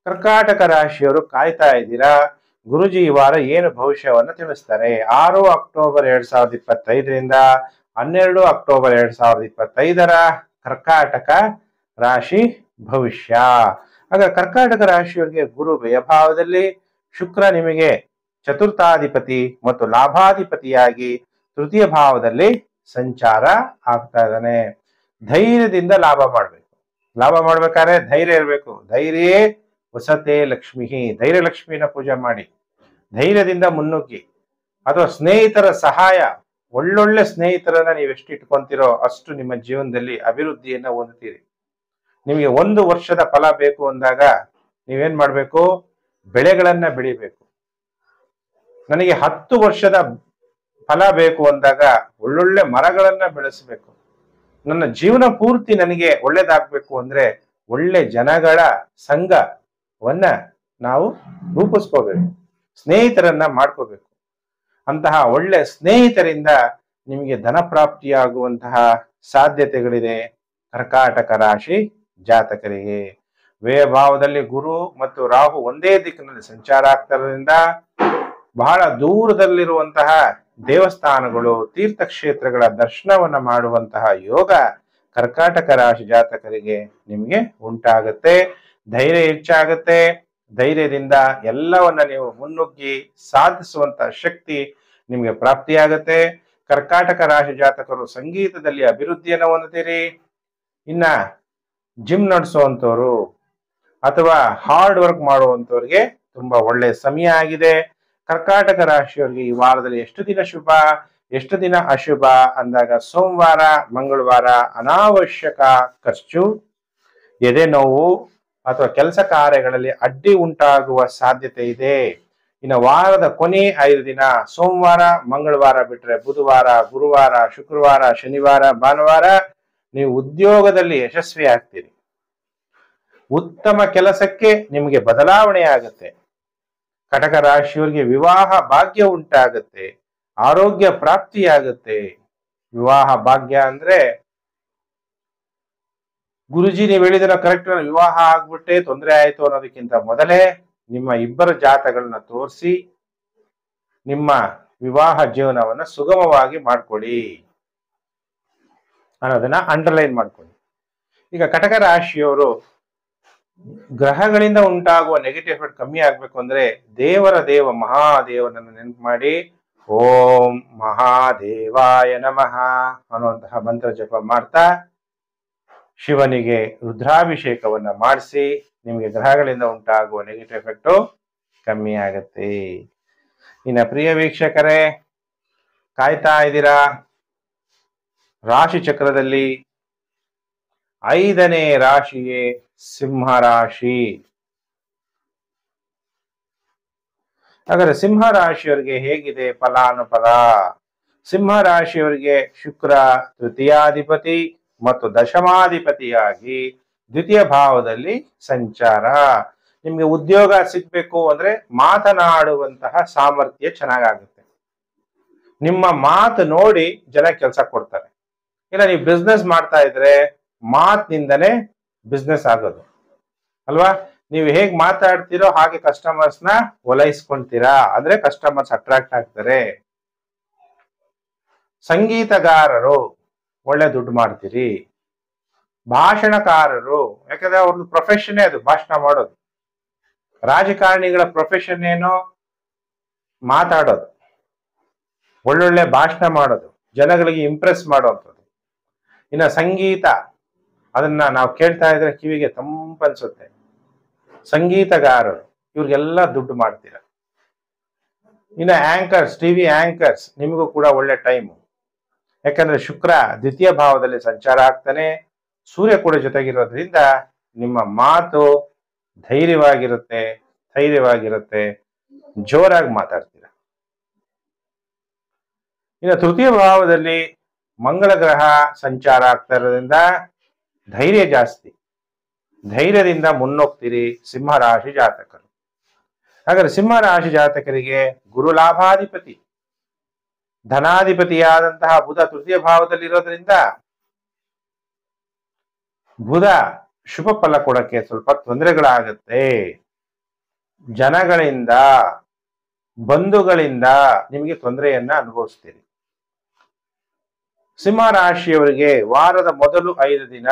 ಕರ್ಕಾಟಕ ರಾಶಿಯವರು ಕಾಯ್ತಾ ಇದ್ದೀರಾ, ಗುರುಜಿ ಈ ವಾರ ಏನು ಭವಿಷ್ಯವನ್ನು ತಿಳಿಸ್ತಾರೆ. 6 ಅಕ್ಟೋಬರ್ 2025ರಿಂದ 12 ಅಕ್ಟೋಬರ್ 2025ರ ಕರ್ಕಾಟಕ ರಾಶಿ ಭವಿಷ್ಯ. ಆಗ ಕರ್ಕಾಟಕ ರಾಶಿಯವರಿಗೆ ಗುರು ವ್ಯಯಭಾವದಲ್ಲಿ, ಶುಕ್ರ ನಿಮಗೆ ಚತುರ್ಥಾಧಿಪತಿ ಮತ್ತು ಲಾಭಾಧಿಪತಿಯಾಗಿ ತೃತೀಯ ಭಾವದಲ್ಲಿ ಸಂಚಾರ ಆಗ್ತಾ ಇದ್ದಾನೆ. ಧೈರ್ಯದಿಂದ ಲಾಭ ಮಾಡ್ಬೇಕು. ಲಾಭ ಮಾಡ್ಬೇಕಾದ್ರೆ ಧೈರ್ಯ ಇರಬೇಕು. ಧೈರ್ಯವೇ ವಸತೆ ಲಕ್ಷ್ಮಿ. ಧೈರ್ಯ ಲಕ್ಷ್ಮಿನ ಪೂಜೆ ಮಾಡಿ ಧೈರ್ಯದಿಂದ ಮುನ್ನುಗ್ಗಿ. ಅಥವಾ ಸ್ನೇಹಿತರ ಸಹಾಯ, ಒಳ್ಳೊಳ್ಳೆ ಸ್ನೇಹಿತರನ್ನ ನೀವು ಎಷ್ಟು ಇಟ್ಕೊಂತೀರೋ ಅಷ್ಟು ನಿಮ್ಮ ಜೀವನದಲ್ಲಿ ಅಭಿವೃದ್ಧಿಯನ್ನ ಹೊಂದುತ್ತೀರಿ. ನಿಮಗೆ 1 ವರ್ಷದ ಫಲ ಬೇಕು ಅಂದಾಗ ನೀವೇನ್ ಮಾಡ್ಬೇಕು? ಬೆಳೆಗಳನ್ನ ಬೆಳಿಬೇಕು. ನನಗೆ 10 ವರ್ಷದ ಫಲ ಬೇಕು ಅಂದಾಗ ಒಳ್ಳೊಳ್ಳೆ ಮರಗಳನ್ನ ಬೆಳೆಸಬೇಕು. ನನ್ನ ಜೀವನ ಪೂರ್ತಿ ನನಗೆ ಒಳ್ಳೇದಾಗ್ಬೇಕು ಅಂದ್ರೆ ಒಳ್ಳೆ ಜನಗಳ ಸಂಘವನ್ನ ನಾವು ರೂಪಿಸ್ಕೋಬೇಕು, ಸ್ನೇಹಿತರನ್ನ ಮಾಡ್ಕೋಬೇಕು. ಅಂತಹ ಒಳ್ಳೆ ಸ್ನೇಹಿತರಿಂದ ನಿಮಗೆ ಧನ ಪ್ರಾಪ್ತಿಯಾಗುವಂತಹ ಸಾಧ್ಯತೆಗಳಿದೆ ಕರ್ಕಾಟಕ ರಾಶಿ ಜಾತಕರಿಗೆ. ವ್ಯಯಭಾವದಲ್ಲಿ ಗುರು ಮತ್ತು ರಾಹು ಒಂದೇ ದಿಕ್ಕಿನಲ್ಲಿ ಸಂಚಾರ ಆಗ್ತಿರೋದ್ರಿಂದ ಬಹಳ ದೂರದಲ್ಲಿರುವಂತಹ ದೇವಸ್ಥಾನಗಳು, ತೀರ್ಥಕ್ಷೇತ್ರಗಳ ದರ್ಶನವನ್ನ ಮಾಡುವಂತಹ ಯೋಗ ಕರ್ಕಾಟಕ ರಾಶಿ ಜಾತಕರಿಗೆ ನಿಮಗೆ ಉಂಟಾಗುತ್ತೆ. ಧೈರ್ಯ ಹೆಚ್ಚಾಗುತ್ತೆ. ಧೈರ್ಯದಿಂದ ಎಲ್ಲವನ್ನ ನೀವು ಮುನ್ನುಗ್ಗಿ ಸಾಧಿಸುವಂತ ಶಕ್ತಿ ನಿಮಗೆ ಪ್ರಾಪ್ತಿಯಾಗುತ್ತೆ. ಕರ್ಕಾಟಕ ರಾಶಿ ಜಾತಕರು ಸಂಗೀತದಲ್ಲಿ ಅಭಿವೃದ್ಧಿಯನ್ನು ಹೊಂದುತ್ತೀರಿ. ಇನ್ನ ಜಿಮ್ ನಡೆಸುವಂತವ್ರು ಅಥವಾ ಹಾರ್ಡ್ ವರ್ಕ್ ಮಾಡುವಂತವ್ರಿಗೆ ತುಂಬಾ ಒಳ್ಳೆ ಸಮಯ ಆಗಿದೆ. ಕರ್ಕಾಟಕ ರಾಶಿಯವರಿಗೆ ಈ ವಾರದಲ್ಲಿ ಎಷ್ಟು ದಿನ ಶುಭ, ಎಷ್ಟು ದಿನ ಅಶುಭ ಅಂದಾಗ, ಸೋಮವಾರ, ಮಂಗಳವಾರ ಅನಾವಶ್ಯಕ ಖರ್ಚು, ಎದೆ ನೋವು ಅಥವಾ ಕೆಲಸ ಕಾರ್ಯಗಳಲ್ಲಿ ಅಡ್ಡಿ ಉಂಟಾಗುವ ಸಾಧ್ಯತೆ ಇದೆ. ಇನ್ನು ವಾರದ ಕೊನೆ 5 ದಿನ ಸೋಮವಾರ, ಮಂಗಳವಾರ ಬಿಟ್ರೆ ಬುಧವಾರ, ಗುರುವಾರ, ಶುಕ್ರವಾರ, ಶನಿವಾರ, ಭಾನುವಾರ ನೀವು ಉದ್ಯೋಗದಲ್ಲಿ ಯಶಸ್ವಿ ಆಗ್ತೀರಿ. ಉತ್ತಮ ಕೆಲಸಕ್ಕೆ ನಿಮಗೆ ಬದಲಾವಣೆ ಆಗುತ್ತೆ. ಕಟಕ ರಾಶಿಯವರಿಗೆ ವಿವಾಹ ಭಾಗ್ಯ ಉಂಟಾಗುತ್ತೆ. ಆರೋಗ್ಯ ಪ್ರಾಪ್ತಿಯಾಗುತ್ತೆ. ವಿವಾಹ ಭಾಗ್ಯ ಅಂದ್ರೆ ಗುರುಜಿ ನೀವು ಹೇಳಿದ್ರೆ ಕರೆಕ್ಟ್, ವಿವಾಹ ಆಗ್ಬಿಟ್ಟೆ ತೊಂದರೆ ಆಯ್ತು ಅನ್ನೋದಕ್ಕಿಂತ ಮೊದಲೇ ನಿಮ್ಮ ಇಬ್ಬರ ಜಾತಗಳನ್ನ ತೋರಿಸಿ ನಿಮ್ಮ ವಿವಾಹ ಜೀವನವನ್ನ ಸುಗಮವಾಗಿ ಮಾಡ್ಕೊಳ್ಳಿ ಅನ್ನೋದನ್ನ ಅಂಡರ್ಲೈನ್ ಮಾಡ್ಕೊಳ್ಳಿ. ಈಗ ಕಟಕ ರಾಶಿಯವರು ಗ್ರಹಗಳಿಂದ ಉಂಟಾಗುವ ನೆಗೆಟಿವ್ ಎಫೆಕ್ಟ್ ಕಮ್ಮಿ ಆಗ್ಬೇಕು ಅಂದ್ರೆ ದೇವ ಮಹಾದೇವನನ್ನು ನೆನಪು ಮಾಡಿ ಓಂ ಮಹಾದೇವಾಯ ನಮಃ ಅನ್ನುವಂತಹ ಮಂತ್ರ ಜಪ ಮಾಡ್ತಾ ಶಿವನಿಗೆ ರುದ್ರಾಭಿಷೇಕವನ್ನ ಮಾಡಿಸಿ ನಿಮಗೆ ಗ್ರಹಗಳಿಂದ ಉಂಟಾಗುವ ನೆಗೆಟಿವ್ ಎಫೆಕ್ಟ್ ಕಮ್ಮಿ ಆಗತ್ತೆ. ಇನ್ನು ಪ್ರಿಯ ವೀಕ್ಷಕರೇ, ಕಾಯ್ತಾ ಇದ್ದೀರಾ, ರಾಶಿ ಚಕ್ರದಲ್ಲಿ 5ನೇ ರಾಶಿಯೇ ಸಿಂಹ ರಾಶಿ. ಹಾಗಾದ್ರೆ ಸಿಂಹ ರಾಶಿಯವರಿಗೆ ಹೇಗಿದೆ ಫಲಾನುಫಲ? ಸಿಂಹ ರಾಶಿಯವರಿಗೆ ಶುಕ್ರ ತೃತೀಯಾಧಿಪತಿ ಮತ್ತು ದಶಮಾಧಿಪತಿಯಾಗಿ ದ್ವಿತೀಯ ಭಾವದಲ್ಲಿ ಸಂಚಾರ. ನಿಮ್ಗೆ ಉದ್ಯೋಗ ಸಿಗ್ಬೇಕು ಅಂದ್ರೆ ಮಾತನಾಡುವಂತಹ ಸಾಮರ್ಥ್ಯ ಚೆನ್ನಾಗಾಗುತ್ತೆ. ನಿಮ್ಮ ಮಾತು ನೋಡಿ ಜನ ಕೆಲಸ ಕೊಡ್ತಾರೆ. ಇಲ್ಲ ನೀವು ಬಿಸ್ನೆಸ್ ಮಾಡ್ತಾ ಇದ್ರೆ ಮಾತಿನಿಂದನೇ ಬಿಸ್ನೆಸ್ ಆಗೋದು ಅಲ್ವಾ? ನೀವು ಹೇಗ್ ಮಾತಾಡ್ತೀರೋ ಹಾಗೆ ಕಸ್ಟಮರ್ಸ್ ನ ಒಲೈಸ್ಕೊಂತೀರಾ, ಅಂದ್ರೆ ಕಸ್ಟಮರ್ಸ್ ಅಟ್ರಾಕ್ಟ್ ಆಗ್ತಾರೆ. ಸಂಗೀತಗಾರರು ಒಳ್ಳೆ ದುಡ್ಡು ಮಾಡ್ತೀರಿ. ಭಾಷಣಕಾರರು, ಯಾಕಂದ್ರೆ ಅವ್ರದ್ದು ಪ್ರೊಫೆಷನ್ನೇ ಅದು, ಭಾಷಣ ಮಾಡೋದು. ರಾಜಕಾರಣಿಗಳ ಪ್ರೊಫೆಷನ್ ಏನು? ಮಾತಾಡೋದು, ಒಳ್ಳೊಳ್ಳೆ ಭಾಷಣ ಮಾಡೋದು, ಜನಗಳಿಗೆ ಇಂಪ್ರೆಸ್ ಮಾಡೋವಂಥದ್ದು. ಇನ್ನು ಸಂಗೀತ, ಅದನ್ನ ನಾವು ಕೇಳ್ತಾ ಇದ್ರೆ ಕಿವಿಗೆ ತಂಪನ್ಸುತ್ತೆ. ಸಂಗೀತಗಾರರು ಇವ್ರಿಗೆಲ್ಲ ದುಡ್ಡು ಮಾಡ್ತೀರ. ಇನ್ನು ಆಂಕರ್ಸ್, ಟಿವಿ ಆಂಕರ್ಸ್, ನಿಮಗೂ ಕೂಡ ಒಳ್ಳೆ ಟೈಮು. ಯಾಕಂದ್ರೆ ಶುಕ್ರ ದ್ವಿತೀಯ ಭಾವದಲ್ಲಿ ಸಂಚಾರ ಆಗ್ತಾನೆ, ಸೂರ್ಯ ಕೂಡ ಜೊತೆಗಿರೋದ್ರಿಂದ ನಿಮ್ಮ ಮಾತು ಧೈರ್ಯವಾಗಿರುತ್ತೆ, ಜೋರಾಗಿ ಮಾತಾಡ್ತೀರ. ಇನ್ನು ತೃತೀಯ ಭಾವದಲ್ಲಿ ಮಂಗಳ ಗ್ರಹ ಸಂಚಾರ ಆಗ್ತಾ ಇರೋದ್ರಿಂದ ಧೈರ್ಯ ಜಾಸ್ತಿ. ಧೈರ್ಯದಿಂದ ಮುನ್ನೋಗ್ತೀರಿ ಸಿಂಹರಾಶಿ ಜಾತಕರು. ಹಾಗಾದ್ರೆ ಸಿಂಹರಾಶಿ ಜಾತಕರಿಗೆ ಗುರು ಲಾಭಾಧಿಪತಿ, ಧನಾಧಿಪತಿಯಾದಂತಹ ಬುಧ ತೃತೀಯ ಭಾವದಲ್ಲಿರೋದ್ರಿಂದ ಬುಧ ಶುಭ ಫಲ ಕೊಡಕ್ಕೆ ಸ್ವಲ್ಪ ತೊಂದರೆಗಳಾಗತ್ತೆ. ಜನಗಳಿಂದ, ಬಂಧುಗಳಿಂದ ನಿಮಗೆ ತೊಂದರೆಯನ್ನ ಅನುಭವಿಸ್ತೀರಿ. ಸಿಂಹರಾಶಿಯವರಿಗೆ ವಾರದ ಮೊದಲು 5 ದಿನ,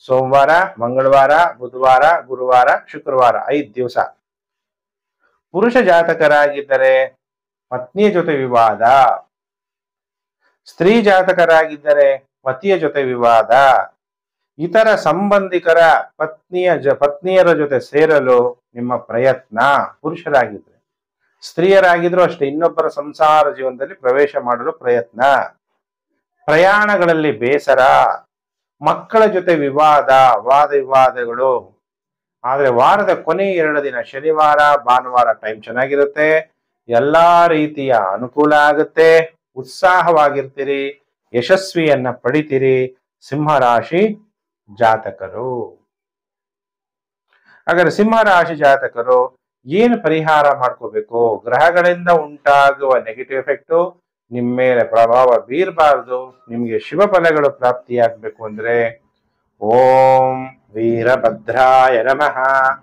ಸೋಮವಾರ, ಮಂಗಳವಾರ, ಬುಧವಾರ, ಗುರುವಾರ, ಶುಕ್ರವಾರ 5 ದಿವಸ. ಪುರುಷ ಜಾತಕರಾಗಿದ್ದರೆ ಪತ್ನಿಯ ಜೊತೆ ವಿವಾದ, ಸ್ತ್ರೀ ಜಾತಕರಾಗಿದ್ದರೆ ಪತಿಯ ಜೊತೆ ವಿವಾದ, ಇತರ ಸಂಬಂಧಿಕರ ಪತ್ನಿಯರ ಜೊತೆ ಸೇರಲು ನಿಮ್ಮ ಪ್ರಯತ್ನ ಪುರುಷರಾಗಿದ್ರೆ. ಸ್ತ್ರೀಯರಾಗಿದ್ರು ಅಷ್ಟೇ, ಇನ್ನೊಬ್ಬರ ಸಂಸಾರ ಜೀವನದಲ್ಲಿ ಪ್ರವೇಶ ಮಾಡಲು ಪ್ರಯತ್ನ, ಪ್ರಯಾಣಗಳಲ್ಲಿ ಬೇಸರ, ಮಕ್ಕಳ ಜೊತೆ ವಿವಾದ, ವಾದ ವಿವಾದಗಳು. ಆದ್ರೆ ವಾರದ ಕೊನೆ 2 ದಿನ ಶನಿವಾರ ಭಾನುವಾರ ಟೈಮ್ ಚೆನ್ನಾಗಿರುತ್ತೆ, ಎಲ್ಲಾ ರೀತಿಯ ಅನುಕೂಲ ಆಗುತ್ತೆ, ಉತ್ಸಾಹವಾಗಿರ್ತೀರಿ, ಯಶಸ್ವಿಯನ್ನ ಪಡಿತೀರಿ ಸಿಂಹರಾಶಿ ಜಾತಕರು. ಹಾಗಾದ್ರೆ ಸಿಂಹರಾಶಿ ಜಾತಕರು ಏನು ಪರಿಹಾರ ಮಾಡ್ಕೋಬೇಕು? ಗ್ರಹಗಳಿಂದ ಉಂಟಾಗುವ ನೆಗೆಟಿವ್ ಎಫೆಕ್ಟ್ ನಿಮ್ಮ ಮೇಲೆ ಪ್ರಭಾವ ಬೀರಬಾರದು, ನಿಮ್ಗೆ ಶುಭ ಫಲಗಳು ಪ್ರಾಪ್ತಿಯಾಗಬೇಕು ಅಂದ್ರೆ ಓಂ ವೀರಭದ್ರಾಯ ನಮಃ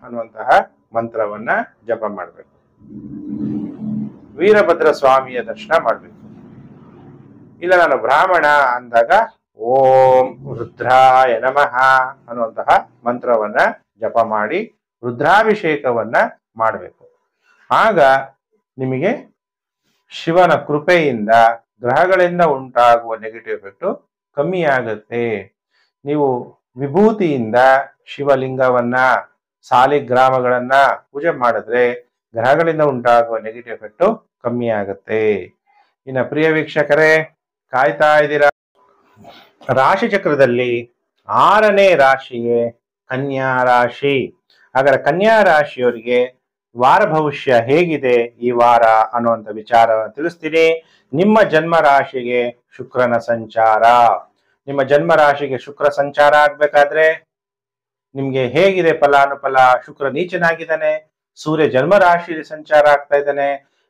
ಅನ್ನುವಂತಹ ಮಂತ್ರವನ್ನ ಜಪ ಮಾಡಬೇಕು. ವೀರಭದ್ರ ಸ್ವಾಮಿಯ ದರ್ಶನ ಮಾಡಬೇಕು. ಇಲ್ಲ ನಾನು ಬ್ರಾಹ್ಮಣ ಅಂದಾಗ ಓಂ ರುದ್ರಾಯ ನಮಃ ಅನ್ನುವಂತಹ ಮಂತ್ರವನ್ನ ಜಪ ಮಾಡಿ ರುದ್ರಾಭಿಷೇಕವನ್ನ ಮಾಡಬೇಕು. ಆಗ ನಿಮಗೆ ಶಿವನ ಕೃಪೆಯಿಂದ ಗ್ರಹಗಳಿಂದ ಉಂಟಾಗುವ ನೆಗೆಟಿವ್ ಎಫೆಕ್ಟ್ ಕಮ್ಮಿ ಆಗುತ್ತೆ. ನೀವು ವಿಭೂತಿಯಿಂದ ಶಿವಲಿಂಗವನ್ನ, ಸಾಲಿಗ್ರಾಮಗಳನ್ನ ಪೂಜೆ ಮಾಡಿದ್ರೆ ಗ್ರಹಗಳಿಂದ ಉಂಟಾಗುವ ನೆಗೆಟಿವ್ ಎಫೆಕ್ಟ್ ಕಮ್ಮಿ ಆಗುತ್ತೆ. ಇನ್ನು ಪ್ರಿಯ ವೀಕ್ಷಕರೇ, ಕಾಯ್ತಾ ಇದ್ದೀರಾ? ರಾಶಿ ಚಕ್ರದಲ್ಲಿ 6ನೇ ರಾಶಿಯೇ ಕನ್ಯಾ ರಾಶಿ. ಹಾಗಾದ್ರೆ ಕನ್ಯಾ ರಾಶಿಯವರಿಗೆ ವಾರ ಭವಿಷ್ಯ ಹೇಗಿದೆ ಈ ವಾರ ಅನ್ನುವಂಥ ವಿಚಾರ ತಿಳಿಸ್ತೀನಿ. ನಿಮ್ಮ ಜನ್ಮ ರಾಶಿಗೆ ಶುಕ್ರನ ಸಂಚಾರ. ನಿಮ್ಮ ಜನ್ಮ ರಾಶಿಗೆ ಶುಕ್ರ ಸಂಚಾರ ಆಗ್ಬೇಕಾದ್ರೆ ನಿಮ್ಗೆ ಹೇಗಿದೆ ಫಲಾನುಫಲ? ಶುಕ್ರ ನೀಚನಾಗಿದ್ದಾನೆ, ಸೂರ್ಯ ಜನ್ಮ ರಾಶಿಯಲ್ಲಿ ಸಂಚಾರ ಆಗ್ತಾ ಇದ್ದಾನೆ.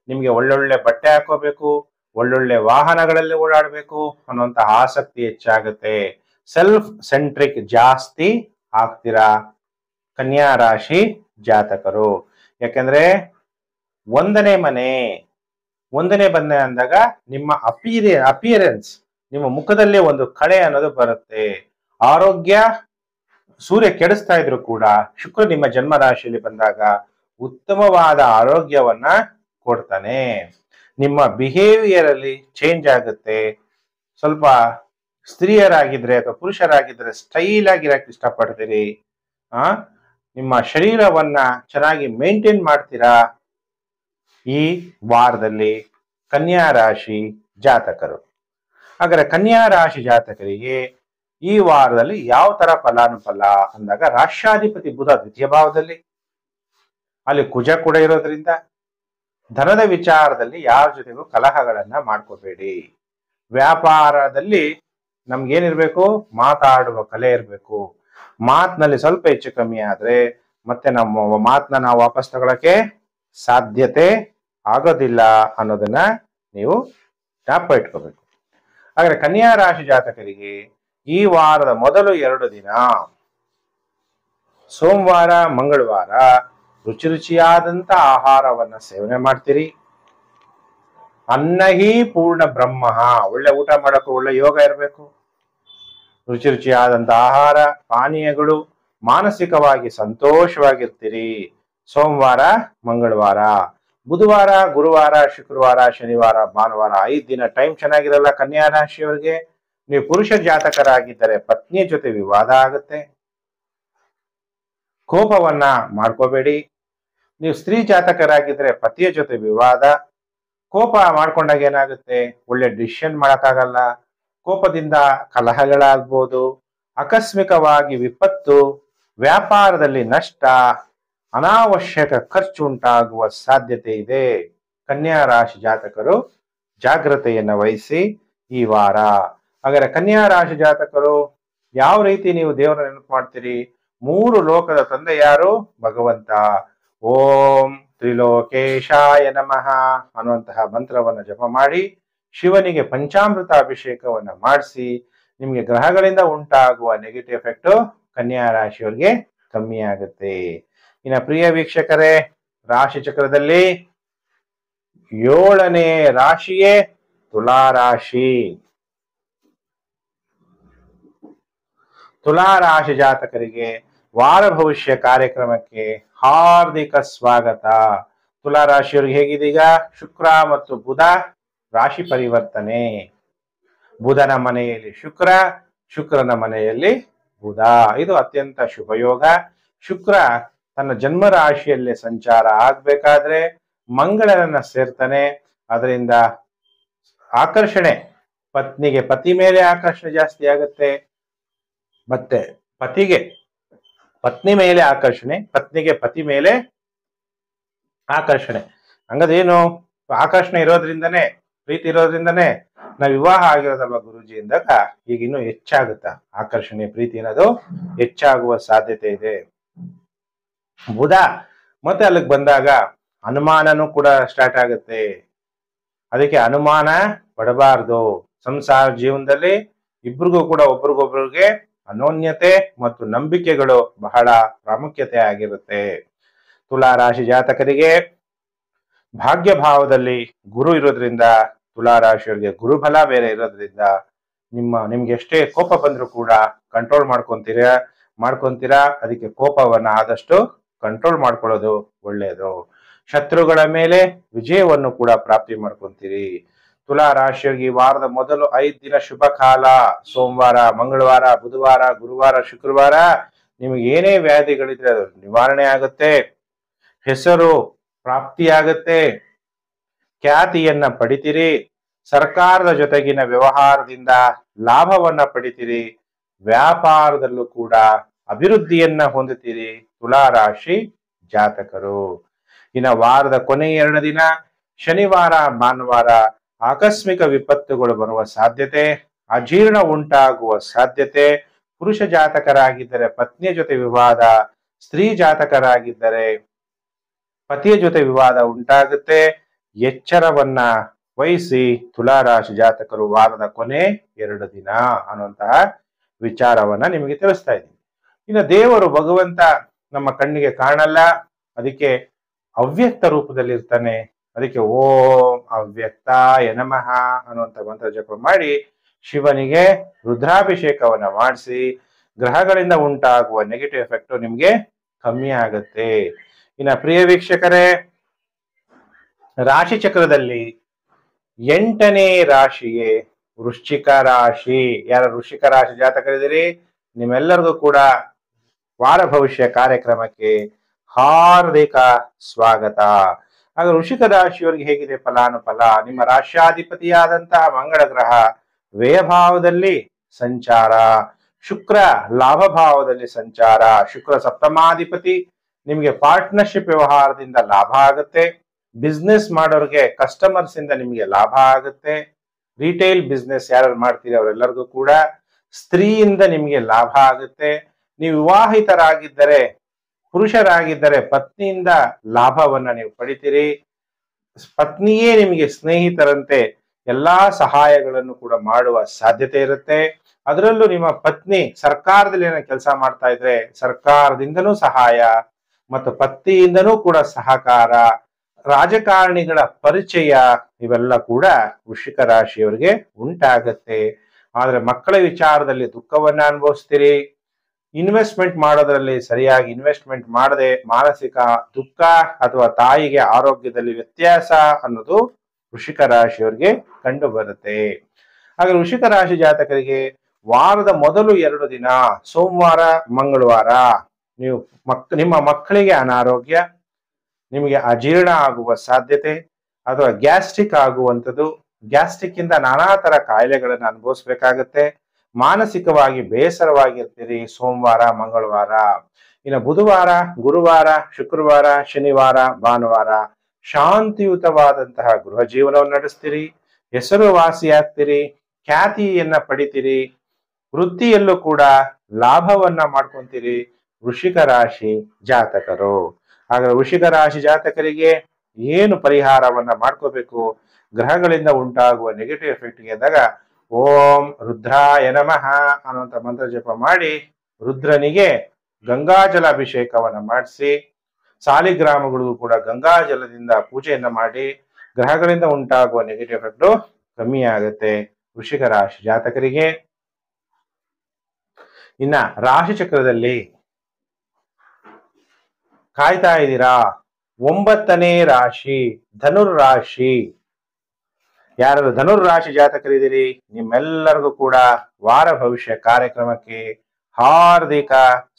ನಿಮ್ಗೆ ಒಳ್ಳೊಳ್ಳೆ ಬಟ್ಟೆ ಹಾಕೋಬೇಕು, ಒಳ್ಳೊಳ್ಳೆ ವಾಹನಗಳಲ್ಲಿ ಓಡಾಡಬೇಕು ಅನ್ನುವಂತ ಆಸಕ್ತಿ ಹೆಚ್ಚಾಗುತ್ತೆ. ಸೆಲ್ಫ್ ಸೆಂಟ್ರಿಕ್ ಜಾಸ್ತಿ ಆಗ್ತೀರಾ ಕನ್ಯಾ ರಾಶಿ ಜಾತಕರು. ಯಾಕಂದ್ರೆ 1ನೇ ಮನೆ ಅಂದಾಗ ನಿಮ್ಮ ಅಪಿಯರೆನ್ಸ್, ನಿಮ್ಮ ಮುಖದಲ್ಲಿ ಒಂದು ಕಳೆ ಅನ್ನೋದು ಬರುತ್ತೆ. ಆರೋಗ್ಯ ಸೂರ್ಯ ಕೆಡಿಸ್ತಾ ಇದ್ರು ಕೂಡ ಶುಕ್ರ ನಿಮ್ಮ ಜನ್ಮ ರಾಶಿಯಲ್ಲಿ ಬಂದಾಗ ಉತ್ತಮವಾದ ಆರೋಗ್ಯವನ್ನ ಕೊಡ್ತಾನೆ. ನಿಮ್ಮ ಬಿಹೇವಿಯರ್ ಅಲ್ಲಿ ಚೇಂಜ್ ಆಗುತ್ತೆ. ಸ್ವಲ್ಪ ಸ್ತ್ರೀಯರಾಗಿದ್ರೆ ಅಥವಾ ಪುರುಷರಾಗಿದ್ರೆ ಸ್ಟೈಲ್ ಆಗಿರಕ್ಕೆ ಇಷ್ಟಪಡ್ತೀರಿ. ನಿಮ್ಮ ಶರೀರವನ್ನ ಚೆನ್ನಾಗಿ ಮೇಂಟೈನ್ ಮಾಡ್ತೀರಾ ಈ ವಾರದಲ್ಲಿ ಕನ್ಯಾ ರಾಶಿ ಜಾತಕರು. ಹಾಗಾದ್ರೆ ಕನ್ಯಾ ರಾಶಿ ಜಾತಕರಿಗೆ ಈ ವಾರದಲ್ಲಿ ಯಾವ ತರ ಫಲಾನುಫಲ ಅಂದಾಗ, ರಾಷ್ಟ್ರಾಧಿಪತಿ ಬುಧ ದ್ವಿತೀಯ ಭಾವದಲ್ಲಿ, ಅಲ್ಲಿ ಕುಜ ಕೂಡ ಇರೋದ್ರಿಂದ ಧನದ ವಿಚಾರದಲ್ಲಿ ಯಾರ ಜೊತೆಗೂ ಕಲಹಗಳನ್ನ ಮಾಡ್ಕೋಬೇಡಿ. ವ್ಯಾಪಾರದಲ್ಲಿ ನಮ್ಗೇನಿರ್ಬೇಕು? ಮಾತಾಡುವ ಕಲೆ ಇರಬೇಕು. ಮಾತಿನಲ್ಲಿ ಸ್ವಲ್ಪ ಹೆಚ್ಚು ಕಮ್ಮಿ ಆದ್ರೆ ಮತ್ತೆ ನಮ್ಮ ಮಾತನ್ನ ನಾವು ವಾಪಸ್ ತಗೊಳಕ್ಕೆ ಸಾಧ್ಯತೆ ಆಗೋದಿಲ್ಲ ಅನ್ನೋದನ್ನ ನೀವು ಜ್ಞಾಪಕ ಇಟ್ಕೋಬೇಕು. ಹಾಗಾದ್ರೆ ಕನ್ಯಾ ರಾಶಿ ಜಾತಕರಿಗೆ ಈ ವಾರದ ಮೊದಲು 2 ದಿನ ಸೋಮವಾರ, ಮಂಗಳವಾರ ರುಚಿಯಾದಂತ ಆಹಾರವನ್ನ ಸೇವನೆ ಮಾಡ್ತೀರಿ. ಅನ್ನಹಿ ಪೂರ್ಣ ಬ್ರಹ್ಮ, ಒಳ್ಳೆ ಊಟ ಮಾಡಕ್ಕೂ ಒಳ್ಳೆ ಯೋಗ ಇರಬೇಕು. ರುಚಿಯಾದಂತ ಆಹಾರ ಪಾನೀಯಗಳು, ಮಾನಸಿಕವಾಗಿ ಸಂತೋಷವಾಗಿರ್ತೀರಿ ಸೋಮವಾರ, ಮಂಗಳವಾರ. ಬುಧವಾರ, ಗುರುವಾರ, ಶುಕ್ರವಾರ, ಶನಿವಾರ, ಭಾನುವಾರ 5 ದಿನ ಟೈಮ್ ಚೆನ್ನಾಗಿರಲ್ಲ ಕನ್ಯಾ ರಾಶಿಯವರಿಗೆ. ನೀವು ಪುರುಷ ಜಾತಕರಾಗಿದ್ದರೆ ಪತ್ನಿಯ ಜೊತೆ ವಿವಾದ ಆಗುತ್ತೆ, ಕೋಪವನ್ನ ಮಾಡ್ಕೋಬೇಡಿ. ನೀವು ಸ್ತ್ರೀ ಜಾತಕರಾಗಿದ್ರೆ ಪತಿಯ ಜೊತೆ ವಿವಾದ, ಕೋಪ ಮಾಡ್ಕೊಂಡಾಗ ಏನಾಗುತ್ತೆ? ಒಳ್ಳೆ ಡಿಸಿಷನ್ ಮಾಡಕ್ಕಾಗಲ್ಲ, ಕೋಪದಿಂದ ಕಲಹಗಳಾಗ್ಬೋದು, ಆಕಸ್ಮಿಕವಾಗಿ ವಿಪತ್ತು, ವ್ಯಾಪಾರದಲ್ಲಿ ನಷ್ಟ, ಅನಾವಶ್ಯಕ ಖರ್ಚು ಉಂಟಾಗುವ ಸಾಧ್ಯತೆ ಇದೆ. ಕನ್ಯಾ ರಾಶಿ ಜಾತಕರು ಜಾಗ್ರತೆಯನ್ನು ವಹಿಸಿ ಈ ವಾರ. ಹಾಗಾದ್ರೆ ಕನ್ಯಾ ರಾಶಿ ಜಾತಕರು ಯಾವ ರೀತಿ ನೀವು ದೇವರ ನೆನಪು ಮಾಡ್ತೀರಿ? ಮೂರು ಲೋಕದ ತಂದೆ ಯಾರು? ಭಗವಂತ. ಓಂ ತ್ರಿಲೋಕೇಶಾಯ ನಮಃ ಅನ್ನುವಂತಹ ಮಂತ್ರವನ್ನ ಜಪ ಮಾಡಿ ಶಿವನಿಗೆ ಪಂಚಾಮೃತ ಅಭಿಷೇಕವನ್ನ ಮಾಡಿಸಿ ನಿಮ್ಗೆ ಗ್ರಹಗಳಿಂದ ಉಂಟಾಗುವ ನೆಗೆಟಿವ್ ಎಫೆಕ್ಟ್ ಕನ್ಯಾ ರಾಶಿಯವರಿಗೆ ಕಮ್ಮಿ ಆಗುತ್ತೆ. ಇನ್ನ ಪ್ರಿಯ ವೀಕ್ಷಕರೇ, ರಾಶಿ ಚಕ್ರದಲ್ಲಿ 7ನೇ ರಾಶಿಯೇ ತುಲಾ ರಾಶಿ. ತುಲಾ ರಾಶಿ ಜಾತಕರಿಗೆ ವಾರ ಭವಿಷ್ಯ ಕಾರ್ಯಕ್ರಮಕ್ಕೆ ಹಾರ್ದಿಕ ಸ್ವಾಗತ. ತುಲಾ ರಾಶಿಯವರಿಗೆ ಹೇಗಿದೀಗ? ಶುಕ್ರ ಮತ್ತು ಬುಧ ರಾಶಿ ಪರಿವರ್ತನೆ. ಬುಧನ ಮನೆಯಲ್ಲಿ ಶುಕ್ರ, ಶುಕ್ರನ ಮನೆಯಲ್ಲಿ ಬುಧ. ಇದು ಅತ್ಯಂತ ಶುಭಯೋಗ. ಶುಕ್ರ ತನ್ನ ಜನ್ಮ ರಾಶಿಯಲ್ಲಿ ಸಂಚಾರ ಆಗ್ಬೇಕಾದ್ರೆ ಮಂಗಳನನ್ನ ಸೇರ್ತಾನೆ. ಅದರಿಂದ ಆಕರ್ಷಣೆ, ಪತ್ನಿಗೆ ಪತಿ ಮೇಲೆ ಆಕರ್ಷಣೆ ಜಾಸ್ತಿ ಆಗುತ್ತೆ, ಮತ್ತೆ ಪತಿಗೆ ಪತ್ನಿ ಮೇಲೆ ಆಕರ್ಷಣೆ, ಪತ್ನಿಗೆ ಪತಿ ಮೇಲೆ ಆಕರ್ಷಣೆ. ಹಂಗದೇನು ಆಕರ್ಷಣೆ ಇರೋದ್ರಿಂದನೇ, ಪ್ರೀತಿ ಇರೋದ್ರಿಂದನೇ ನಾವು ವಿವಾಹ ಆಗಿರೋದಲ್ವಾ ಗುರುಜಿ ಎಂದಾಗ ಈಗ ಇನ್ನೂ ಹೆಚ್ಚಾಗುತ್ತಾ ಆಕರ್ಷಣೆ, ಪ್ರೀತಿ ಅನ್ನೋದು ಹೆಚ್ಚಾಗುವ ಸಾಧ್ಯತೆ ಇದೆ. ಬುಧ ಮತ್ತೆ ಅಲ್ಲಿಗೆ ಬಂದಾಗ ಅನುಮಾನನೂ ಕೂಡ ಸ್ಟಾರ್ಟ್ ಆಗುತ್ತೆ. ಅದಕ್ಕೆ ಅನುಮಾನ ಪಡಬಾರ್ದು. ಸಂಸಾರ ಜೀವನದಲ್ಲಿ ಇಬ್ರಿಗೂ ಕೂಡ ಒಬ್ರಿಗೊಬ್ರಿಗೆ ಅನೋನ್ಯತೆ ಮತ್ತು ನಂಬಿಕೆಗಳು ಬಹಳ ಪ್ರಾಮುಖ್ಯತೆ ಆಗಿರುತ್ತೆ. ತುಲಾ ರಾಶಿ ಜಾತಕರಿಗೆ ಭಾಗ್ಯ ಭಾವದಲ್ಲಿ ಗುರು ಇರೋದ್ರಿಂದ, ತುಲಾ ರಾಶಿಯವರಿಗೆ ಗುರುಬಲ ಬೇರೆ ಇರೋದ್ರಿಂದ ನಿಮ್ಗೆ ಎಷ್ಟೇ ಕೋಪ ಬಂದ್ರೂ ಕೂಡ ಕಂಟ್ರೋಲ್ ಮಾಡ್ಕೊಂತೀರಾ. ಅದಕ್ಕೆ ಕೋಪವನ್ನ ಆದಷ್ಟು ಕಂಟ್ರೋಲ್ ಮಾಡ್ಕೊಳ್ಳೋದು ಒಳ್ಳೆಯದು. ಶತ್ರುಗಳ ಮೇಲೆ ವಿಜಯವನ್ನು ಕೂಡ ಪ್ರಾಪ್ತಿ ಮಾಡ್ಕೊಂತೀರಿ. ತುಲಾ ರಾಶಿಯವರಿಗೆ ಈ ವಾರದ ಮೊದಲು 5 ದಿನ ಶುಭ ಕಾಲ. ಸೋಮವಾರ, ಮಂಗಳವಾರ, ಬುಧವಾರ, ಗುರುವಾರ, ಶುಕ್ರವಾರ ನಿಮಗೆ ಏನೇ ವ್ಯಾಧಿಗಳಿದ್ರೆ ಅದು ನಿವಾರಣೆ ಆಗುತ್ತೆ. ಹೆಸರು ಪ್ರಾಪ್ತಿಯಾಗುತ್ತೆ. ಖ್ಯಾತಿಯನ್ನ ಪಡಿತೀರಿ. ಸರ್ಕಾರದ ಜೊತೆಗಿನ ವ್ಯವಹಾರದಿಂದ ಲಾಭವನ್ನ ಪಡಿತೀರಿ. ವ್ಯಾಪಾರದಲ್ಲೂ ಕೂಡ ಅಭಿವೃದ್ಧಿಯನ್ನ ಹೊಂದುತ್ತೀರಿ ತುಲಾ ರಾಶಿ ಜಾತಕರು. ಇನ್ನು ವಾರದ ಕೊನೆಯ 2 ದಿನ ಶನಿವಾರ, ಭಾನುವಾರ ಆಕಸ್ಮಿಕ ವಿಪತ್ತುಗಳು ಬರುವ ಸಾಧ್ಯತೆ, ಅಜೀರ್ಣ ಉಂಟಾಗುವ ಸಾಧ್ಯತೆ. ಪುರುಷ ಜಾತಕರಾಗಿದ್ದರೆ ಪತ್ನಿಯ ಜೊತೆ ವಿವಾದ, ಸ್ತ್ರೀ ಜಾತಕರಾಗಿದ್ದರೆ ಪತಿಯ ಜೊತೆ ವಿವಾದ ಉಂಟಾಗುತ್ತೆ. ಎಚ್ಚರವನ್ನ ವಹಿಸಿ ತುಲಾ ರಾಶಿ ಜಾತಕರು ವಾರದ ಕೊನೆ 2 ದಿನ ಅನ್ನುವಂತಹ ವಿಚಾರವನ್ನ ನಿಮಗೆ ತಿಳಿಸ್ತಾ ಇದ್ದೀನಿ. ಇನ್ನು ದೇವರು ಭಗವಂತ ನಮ್ಮ ಕಣ್ಣಿಗೆ ಕಾಣಲ್ಲ, ಅದಕ್ಕೆ ಅವ್ಯಕ್ತ ರೂಪದಲ್ಲಿ ಇರ್ತಾನೆ. ಅದಕ್ಕೆ ಓಂ ಅವ್ಯಕ್ತಾಯ ನಮಃ ಅನ್ನುವಂಥ ಮಂತ್ರ ಜಪ ಮಾಡಿ ಶಿವನಿಗೆ ರುದ್ರಾಭಿಷೇಕವನ್ನ ಮಾಡಿಸಿ ಗ್ರಹಗಳಿಂದ ಉಂಟಾಗುವ ನೆಗೆಟಿವ್ ಎಫೆಕ್ಟ್ ನಿಮ್ಗೆ ಕಮ್ಮಿ ಆಗುತ್ತೆ. ಇನ್ನು ಪ್ರಿಯ ವೀಕ್ಷಕರೇ, ರಾಶಿ ಚಕ್ರದಲ್ಲಿ 8ನೇ ರಾಶಿಯೇ ವೃಶ್ಚಿಕ ರಾಶಿ. ಯಾರ ವೃಶ್ಚಿಕ ರಾಶಿ ಜಾತಕರಿದ್ದೀರಿ, ನಿಮ್ಮೆಲ್ಲರಿಗೂ ಕೂಡ ವಾರ ಭವಿಷ್ಯ ಕಾರ್ಯಕ್ರಮಕ್ಕೆ ಹಾರ್ದಿಕ ಸ್ವಾಗತ. ಹಾಗೆ ವೃಶ್ಚಿಕ ರಾಶಿಯವರಿಗೆ ಹೇಗಿದೆ ಫಲಾನುಫಲ? ನಿಮ್ಮ ರಾಶ್ಯಾಧಿಪತಿಯಾದಂತಹ ಮಂಗಳ ಗ್ರಹ ವ್ಯಯಭಾವದಲ್ಲಿ ಸಂಚಾರ, ಶುಕ್ರ ಲಾಭ ಭಾವದಲ್ಲಿ ಸಂಚಾರ. ಶುಕ್ರ ಸಪ್ತಮಾಧಿಪತಿ. ನಿಮಗೆ ಪಾರ್ಟ್ನರ್ಶಿಪ್ ವ್ಯವಹಾರದಿಂದ ಲಾಭ ಆಗುತ್ತೆ. ಬಿಸ್ನೆಸ್ ಮಾಡೋರಿಗೆ ಕಸ್ಟಮರ್ಸ್ ಇಂದ ನಿಮಗೆ ಲಾಭ ಆಗುತ್ತೆ. ರಿಟೇಲ್ ಬಿಸ್ನೆಸ್ ಯಾರು ಮಾಡ್ತೀರಿ ಅವರೆಲ್ಲರಿಗೂ ಕೂಡ ಸ್ತ್ರೀಯಿಂದ ನಿಮಗೆ ಲಾಭ ಆಗುತ್ತೆ. ನೀವು ವಿವಾಹಿತರಾಗಿದ್ದರೆ, ಪುರುಷರಾಗಿದ್ದರೆ ಪತ್ನಿಯಿಂದ ಲಾಭವನ್ನ ನೀವು ಪಡಿತೀರಿ. ಪತ್ನಿಯೇ ನಿಮಗೆ ಸ್ನೇಹಿತರಂತೆ ಎಲ್ಲಾ ಸಹಾಯಗಳನ್ನು ಕೂಡ ಮಾಡುವ ಸಾಧ್ಯತೆ ಇರುತ್ತೆ. ಅದರಲ್ಲೂ ನಿಮ್ಮ ಪತ್ನಿ ಸರ್ಕಾರದಲ್ಲಿ ಏನೋ ಕೆಲಸ ಮಾಡ್ತಾ ಇದ್ರೆ ಸರ್ಕಾರದಿಂದನೂ ಸಹಾಯ ಮತ್ತು ಪತ್ನಿಯಿಂದನೂ ಕೂಡ ಸಹಕಾರ, ರಾಜಕಾರಣಿಗಳ ಪರಿಚಯ ಇವೆಲ್ಲ ಕೂಡ ವೃಶ್ಚಿಕ ರಾಶಿಯವರಿಗೆ ಉಂಟಾಗತ್ತೆ. ಆದ್ರೆ ಮಕ್ಕಳ ವಿಚಾರದಲ್ಲಿ ದುಃಖವನ್ನ ಅನುಭವಿಸ್ತೀರಿ. ಇನ್ವೆಸ್ಟ್ಮೆಂಟ್ ಮಾಡೋದ್ರಲ್ಲಿ ಸರಿಯಾಗಿ ಇನ್ವೆಸ್ಟ್ಮೆಂಟ್ ಮಾಡದೆ ಮಾನಸಿಕ ದುಃಖ ಅಥವಾ ತಾಯಿಗೆ ಆರೋಗ್ಯದಲ್ಲಿ ವ್ಯತ್ಯಾಸ ಅನ್ನೋದು ವೃಶ್ಚಿಕ ರಾಶಿಯವರಿಗೆ ಕಂಡು ಬರುತ್ತೆ. ಹಾಗೆ ವೃಶ್ಚಿಕ ರಾಶಿ ಜಾತಕರಿಗೆ ವಾರದ ಮೊದಲು 2 ದಿನ ಸೋಮವಾರ, ಮಂಗಳವಾರ ನಿಮ್ಮ ಮಕ್ಕಳಿಗೆ ಅನಾರೋಗ್ಯ, ನಿಮಗೆ ಅಜೀರ್ಣ ಆಗುವ ಸಾಧ್ಯತೆ ಅಥವಾ ಗ್ಯಾಸ್ಟ್ರಿಕ್ ಆಗುವಂಥದ್ದು, ಗ್ಯಾಸ್ಟ್ರಿಕ್ ಇಂದ ನಾನಾ ತರ ಕಾಯಿಲೆಗಳನ್ನು ಅನುಭವಿಸ್ಬೇಕಾಗತ್ತೆ. ಮಾನಸಿಕವಾಗಿ ಬೇಸರವಾಗಿರ್ತೀರಿ ಸೋಮವಾರ, ಮಂಗಳವಾರ. ಇನ್ನು ಬುಧವಾರ, ಗುರುವಾರ, ಶುಕ್ರವಾರ, ಶನಿವಾರ, ಭಾನುವಾರ ಶಾಂತಿಯುತವಾದಂತಹ ಗೃಹ ಜೀವನವನ್ನು ನಡೆಸ್ತೀರಿ. ಹೆಸರುವಾಸಿಯಾಗ್ತೀರಿ, ಖ್ಯಾತಿಯನ್ನ ಪಡಿತೀರಿ, ವೃತ್ತಿಯಲ್ಲೂ ಕೂಡ ಲಾಭವನ್ನ ಮಾಡ್ಕೊಂತೀರಿ. ವೃಶ್ಚಿಕ ರಾಶಿ ಜಾತಕರು. ಹಾಗಾದ್ರೆ ವೃಶ್ಚಿಕ ರಾಶಿ ಜಾತಕರಿಗೆ ಏನು ಪರಿಹಾರವನ್ನ ಮಾಡ್ಕೋಬೇಕು? ಗ್ರಹಗಳಿಂದ ಉಂಟಾಗುವ ನೆಗೆಟಿವ್ ಎಫೆಕ್ಟ್ಗೆ ಅಂದಾಗ ಓಂ ರುದ್ರಾಯ ನಮಃ ಅನ್ನುವಂಥ ಮಂತ್ರ ಜಪ ಮಾಡಿ ರುದ್ರನಿಗೆ ಗಂಗಾಜಲ ಅಭಿಷೇಕವನ್ನ ಮಾಡಿಸಿ ಸಾಲಿಗ್ರಾಮಗಳಿಗೂ ಕೂಡ ಗಂಗಾಜಲದಿಂದ ಪೂಜೆಯನ್ನ ಮಾಡಿ ಗ್ರಹಗಳಿಂದ ಉಂಟಾಗುವ ನೆಗೆಟಿವ್ ಎಫೆಕ್ಟ್ ಕಮ್ಮಿ ಆಗುತ್ತೆ ವೃಶ್ಚಿಕ ರಾಶಿ ಜಾತಕರಿಗೆ. ಇನ್ನ ರಾಶಿ ಚಕ್ರದಲ್ಲಿ ಕಾಯ್ತಾ ಇದ್ದೀರಾ 9ನೇ ರಾಶಿ ಧನುರ್ ರಾಶಿ. ಯಾರು ಧನುರ್ ರಾಶಿ ಜಾತಕರಿದ್ದೀರಿ ನಿಮ್ಮೆಲ್ಲರಿಗೂ ಕೂಡ ವಾರ ಭವಿಷ್ಯ ಕಾರ್ಯಕ್ರಮಕ್ಕೆ ಹಾರ್ದಿಕ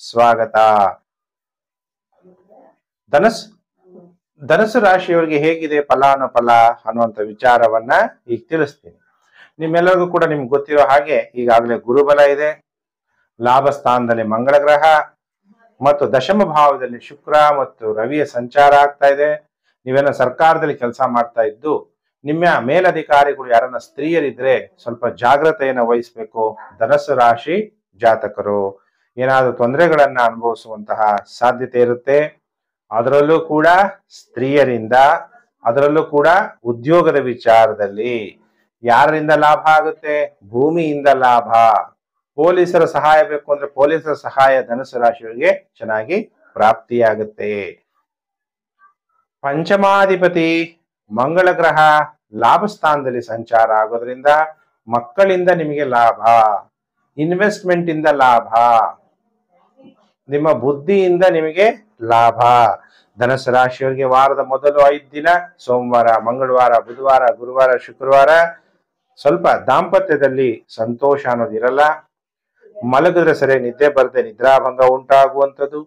ಸ್ವಾಗತ. ಧನಸ್ಸು ರಾಶಿಯವರಿಗೆ ಹೇಗಿದೆ ಫಲಾನುಫಲ ಅನ್ನುವಂಥ ವಿಚಾರವನ್ನ ಈಗ ತಿಳಿಸ್ತೀನಿ. ನಿಮ್ಮೆಲ್ಲರಿಗೂ ಕೂಡ ನಿಮ್ಗೆ ಗೊತ್ತಿರೋ ಹಾಗೆ ಈಗಾಗಲೇ ಗುರುಬಲ ಇದೆ, ಲಾಭ ಸ್ಥಾನದಲ್ಲಿ ಮಂಗಳ ಗ್ರಹ ಮತ್ತು ದಶಮ ಭಾವದಲ್ಲಿ ಶುಕ್ರ ಮತ್ತು ರವಿಯ ಸಂಚಾರ ಆಗ್ತಾ ಇದೆ. ನೀವೇನೋ ಸರ್ಕಾರದಲ್ಲಿ ಕೆಲಸ ಮಾಡ್ತಾ ಇದ್ದು ನಿಮ್ಮ ಮೇಲಧಿಕಾರಿಗಳು ಯಾರನ್ನ ಸ್ತ್ರೀಯರಿದ್ರೆ ಸ್ವಲ್ಪ ಜಾಗ್ರತೆಯನ್ನು ವಹಿಸ್ಬೇಕು. ಧನಸ್ಸು ರಾಶಿ ಜಾತಕರು ಏನಾದರೂ ತೊಂದರೆಗಳನ್ನ ಅನುಭವಿಸುವಂತಹ ಸಾಧ್ಯತೆ ಇರುತ್ತೆ. ಅದರಲ್ಲೂ ಕೂಡ ಸ್ತ್ರೀಯರಿಂದ, ಅದರಲ್ಲೂ ಕೂಡ ಉದ್ಯೋಗದ ವಿಚಾರದಲ್ಲಿ ಯಾರಿಂದ ಲಾಭ ಆಗುತ್ತೆ? ಭೂಮಿಯಿಂದ ಲಾಭ. ಪೊಲೀಸರ ಸಹಾಯ ಬೇಕು ಅಂದ್ರೆ ಪೊಲೀಸರ ಸಹಾಯ ಧನುಸ್ಸು ರಾಶಿಯವರಿಗೆ ಚೆನ್ನಾಗಿ ಪ್ರಾಪ್ತಿಯಾಗುತ್ತೆ. ಪಂಚಮಾಧಿಪತಿ ಮಂಗಳ ಗ್ರಹ ಲಾಭ ಸ್ಥಾನದಲ್ಲಿ ಸಂಚಾರ ಆಗೋದ್ರಿಂದ ಮಕ್ಕಳಿಂದ ನಿಮಗೆ ಲಾಭ, ಇನ್ವೆಸ್ಟ್ಮೆಂಟ್ ಇಂದ ಲಾಭ, ನಿಮ್ಮ ಬುದ್ಧಿಯಿಂದ ನಿಮಗೆ ಲಾಭ. ಧನುಸ್ಸು ರಾಶಿಯವರಿಗೆ ವಾರದ ಮೊದಲು 5 ದಿನ ಸೋಮವಾರ, ಮಂಗಳವಾರ, ಬುಧವಾರ, ಗುರುವಾರ, ಶುಕ್ರವಾರ ಸ್ವಲ್ಪ ದಾಂಪತ್ಯದಲ್ಲಿ ಸಂತೋಷ ಅನ್ನೋದಿರಲ್ಲ. ಮಲಗಿದ್ರೆ ಸರಿ ನಿದ್ದೆ ಬರದೆ ನಿದ್ರಾಭಂಗ ಉಂಟಾಗುವಂಥದ್ದು,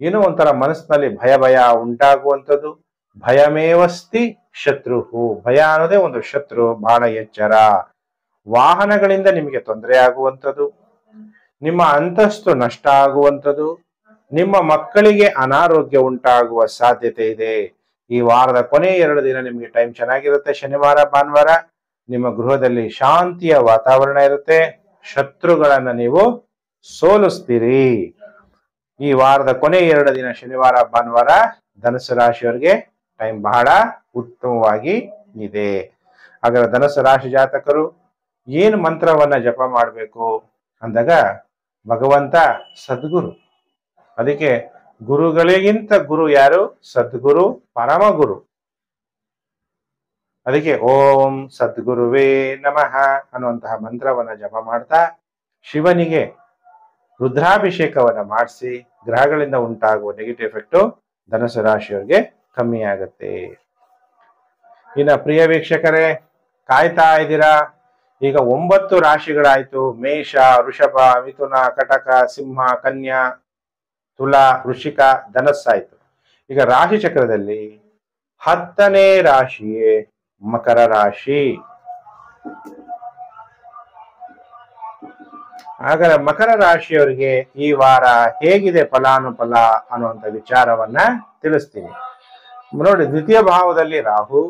ಏನೋ ಒಂಥರ ಮನಸ್ಸಿನಲ್ಲಿ ಭಯ ಉಂಟಾಗುವಂಥದ್ದು. ಭಯಮೇವಸ್ತಿ ಶತ್ರುಹು, ಭಯ ಅನ್ನೋದೇ ಒಂದು ಶತ್ರು, ಬಹಳ ಎಚ್ಚರ. ವಾಹನಗಳಿಂದ ನಿಮಗೆ ತೊಂದರೆ ಆಗುವಂಥದ್ದು, ನಿಮ್ಮ ಅಂತಸ್ತು ನಷ್ಟ ಆಗುವಂಥದ್ದು, ನಿಮ್ಮ ಮಕ್ಕಳಿಗೆ ಅನಾರೋಗ್ಯ ಉಂಟಾಗುವ ಸಾಧ್ಯತೆ ಇದೆ. ಈ ವಾರದ ಕೊನೆ 2 ದಿನ ನಿಮಗೆ ಟೈಮ್ ಚೆನ್ನಾಗಿರುತ್ತೆ. ಶನಿವಾರ ಭಾನುವಾರ ನಿಮ್ಮ ಗೃಹದಲ್ಲಿ ಶಾಂತಿಯ ವಾತಾವರಣ ಇರುತ್ತೆ. ಶತ್ರುಗಳನ್ನ ನೀವು ಸೋಲಿಸ್ತೀರಿ. ಈ ವಾರದ ಕೊನೆ 2 ದಿನ ಶನಿವಾರ ಭಾನುವಾರ ಧನುಸ್ಸು ರಾಶಿಯವರಿಗೆ ಟೈಮ್ ಬಹಳ ಉತ್ತಮವಾಗಿ ಇದೆ. ಹಾಗಾದ್ರೆ ಧನುಸ್ಸು ರಾಶಿ ಜಾತಕರು ಏನು ಮಂತ್ರವನ್ನ ಜಪ ಮಾಡಬೇಕು ಅಂದಾಗ ಭಗವಂತ ಸದ್ಗುರು. ಅದಕ್ಕೆ ಗುರುಗಳಿಗಿಂತ ಗುರು ಯಾರು? ಸದ್ಗುರು, ಪರಮ ಗುರು. ಅದಕ್ಕೆ ಓಂ ಸದ್ಗುರುವೇ ನಮಃ ಅನ್ನುವಂತಹ ಮಂತ್ರವನ್ನ ಜಪ ಮಾಡ್ತಾ ಶಿವನಿಗೆ ರುದ್ರಾಭಿಷೇಕವನ್ನ ಮಾಡಿಸಿ ಗ್ರಹಗಳಿಂದ ಉಂಟಾಗುವ ನೆಗೆಟಿವ್ ಎಫೆಕ್ಟ್ ಧನುಸ್ಸು ರಾಶಿಯವರಿಗೆ ಕಮ್ಮಿ ಆಗುತ್ತೆ. ಇನ್ನ ಪ್ರಿಯ ವೀಕ್ಷಕರೇ, ಕಾಯ್ತಾ ಇದ್ದೀರಾ? ಈಗ 9 ರಾಶಿಗಳಾಯ್ತು. ಮೇಷ, ವೃಷಭ, ಮಿಥುನ, ಕಟಕ, ಸಿಂಹ, ಕನ್ಯಾ, ತುಲಾ, ವೃಶ್ಚಿಕ, ಧನಸ್ಸಾಯ್ತು. ಈಗ ರಾಶಿ ಚಕ್ರದಲ್ಲಿ 10ನೇ ರಾಶಿಯೇ ಮಕರ ರಾಶಿ. ಹಾಗಾದ್ರೆ ಮಕರ ರಾಶಿಯವರಿಗೆ ಈ ವಾರ ಹೇಗಿದೆ ಫಲಾನುಫಲ ಅನ್ನುವಂಥ ವಿಚಾರವನ್ನ ತಿಳಿಸ್ತೀನಿ. ನೋಡಿ, ದ್ವಿತೀಯ ಭಾವದಲ್ಲಿ ರಾಹು,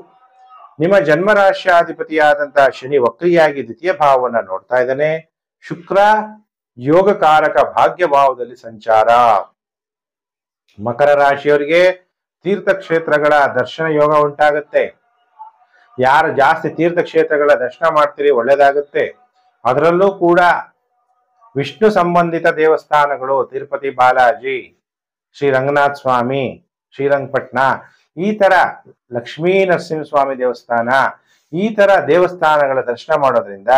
ನಿಮ್ಮ ಜನ್ಮ ರಾಶಿಯಾಧಿಪತಿಯಾದಂತಹ ಶನಿ ವಕ್ರಿಯಾಗಿ ದ್ವಿತೀಯ ಭಾವವನ್ನ ನೋಡ್ತಾ ಇದ್ದಾನೆ. ಶುಕ್ರ ಯೋಗಕಾರಕ ಭಾಗ್ಯ ಭಾವದಲ್ಲಿ ಸಂಚಾರ. ಮಕರ ರಾಶಿಯವರಿಗೆ ತೀರ್ಥಕ್ಷೇತ್ರಗಳ ದರ್ಶನ ಯೋಗ ಉಂಟಾಗುತ್ತೆ. ಯಾರು ಜಾಸ್ತಿ ತೀರ್ಥಕ್ಷೇತ್ರಗಳ ದರ್ಶನ ಮಾಡ್ತೀರಿ ಒಳ್ಳೇದಾಗುತ್ತೆ. ಅದರಲ್ಲೂ ಕೂಡ ವಿಷ್ಣು ಸಂಬಂಧಿತ ದೇವಸ್ಥಾನಗಳು, ತಿರುಪತಿ ಬಾಲಾಜಿ, ಶ್ರೀ ರಂಗನಾಥ ಸ್ವಾಮಿ, ಶ್ರೀರಂಗಪಟ್ಟಣ, ಈ ತರ ಲಕ್ಷ್ಮೀ ನರಸಿಂಹಸ್ವಾಮಿ ದೇವಸ್ಥಾನ, ಈ ತರ ದೇವಸ್ಥಾನಗಳ ದರ್ಶನ ಮಾಡೋದ್ರಿಂದ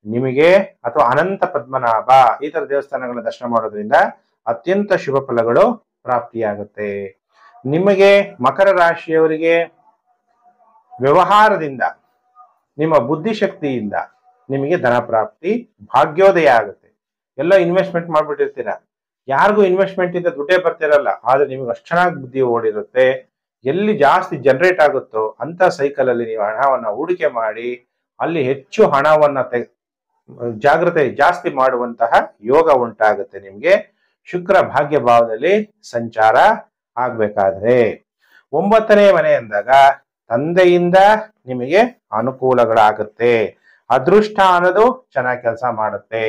ನಿಮಗೆ, ಅಥವಾ ಅನಂತ ಪದ್ಮನಾಭ, ಈ ತರ ದೇವಸ್ಥಾನಗಳ ದರ್ಶನ ಮಾಡೋದ್ರಿಂದ ಅತ್ಯಂತ ಶುಭ ಫಲಗಳು ಪ್ರಾಪ್ತಿಯಾಗುತ್ತೆ. ನಿಮಗೆ ಮಕರ ರಾಶಿಯವರಿಗೆ ವ್ಯವಹಾರದಿಂದ, ನಿಮ್ಮ ಬುದ್ಧಿಶಕ್ತಿಯಿಂದ ನಿಮಗೆ ಧನ ಪ್ರಾಪ್ತಿ, ಭಾಗ್ಯೋದಯ ಆಗುತ್ತೆ. ಎಲ್ಲ ಇನ್ವೆಸ್ಟ್ಮೆಂಟ್ ಮಾಡ್ಬಿಟ್ಟಿರ್ತೀರ, ಯಾರಿಗೂ ಇನ್ವೆಸ್ಟ್ಮೆಂಟ್ ಇಂದ ದುಡ್ಡೇ ಬರ್ತಿರಲ್ಲ, ಆದ್ರೆ ನಿಮಗೆ ಅಷ್ಟು ಚೆನ್ನಾಗಿ ಬುದ್ಧಿ ಓಡಿರುತ್ತೆ. ಎಲ್ಲಿ ಜಾಸ್ತಿ ಜನರೇಟ್ ಆಗುತ್ತೋ ಅಂತ ಸೈಕಲ್ ಅಲ್ಲಿ ನೀವು ಹಣವನ್ನ ಹೂಡಿಕೆ ಮಾಡಿ ಅಲ್ಲಿ ಹೆಚ್ಚು ಹಣವನ್ನ ಜಾಗ್ರತೆ ಜಾಸ್ತಿ ಮಾಡುವಂತಹ ಯೋಗ ಉಂಟಾಗುತ್ತೆ. ನಿಮ್ಗೆ ಶುಕ್ರ ಭಾಗ್ಯ ಭಾವದಲ್ಲಿ ಸಂಚಾರ ಆಗ್ಬೇಕಾದ್ರೆ 9ನೇ ಮನೆ ಅಂದಾಗ ತಂದೆಯಿಂದ ನಿಮಗೆ ಅನುಕೂಲಗಳಾಗುತ್ತೆ. ಅದೃಷ್ಟ ಅನ್ನೋದು ಚೆನ್ನಾಗಿ ಕೆಲಸ ಮಾಡುತ್ತೆ.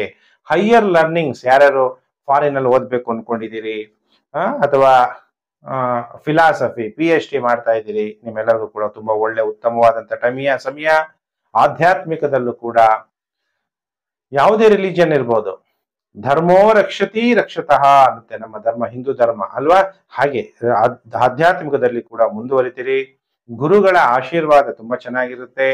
ಹೈಯರ್ ಲರ್ನಿಂಗ್ಸ್, ಯಾರ್ಯಾರು ಫಾರಿನ್ ಅಲ್ಲಿ ಓದ್ಬೇಕು ಅನ್ಕೊಂಡಿದ್ದೀರಿ, ಅಥವಾ ಫಿಲಾಸಫಿ PhD ಮಾಡ್ತಾ ಇದ್ದೀರಿ, ನಿಮ್ಮೆಲ್ಲರಿಗೂ ಕೂಡ ತುಂಬಾ ಒಳ್ಳೆ ಉತ್ತಮವಾದಂತ ಸಮಯ. ಆಧ್ಯಾತ್ಮಿಕದಲ್ಲೂ ಕೂಡ ಯಾವುದೇ ರಿಲಿಜನ್ ಇರ್ಬೋದು, ಧರ್ಮೋ ರಕ್ಷತಿ ರಕ್ಷತಃ ಅನ್ನುತ್ತೆ ನಮ್ಮ ಧರ್ಮ, ಹಿಂದೂ ಧರ್ಮ ಅಲ್ವಾ. ಹಾಗೆ ಆಧ್ಯಾತ್ಮಿಕದಲ್ಲಿ ಕೂಡ ಮುಂದುವರಿತೀರಿ. ಗುರುಗಳ ಆಶೀರ್ವಾದ ತುಂಬಾ ಚೆನ್ನಾಗಿರುತ್ತೆ.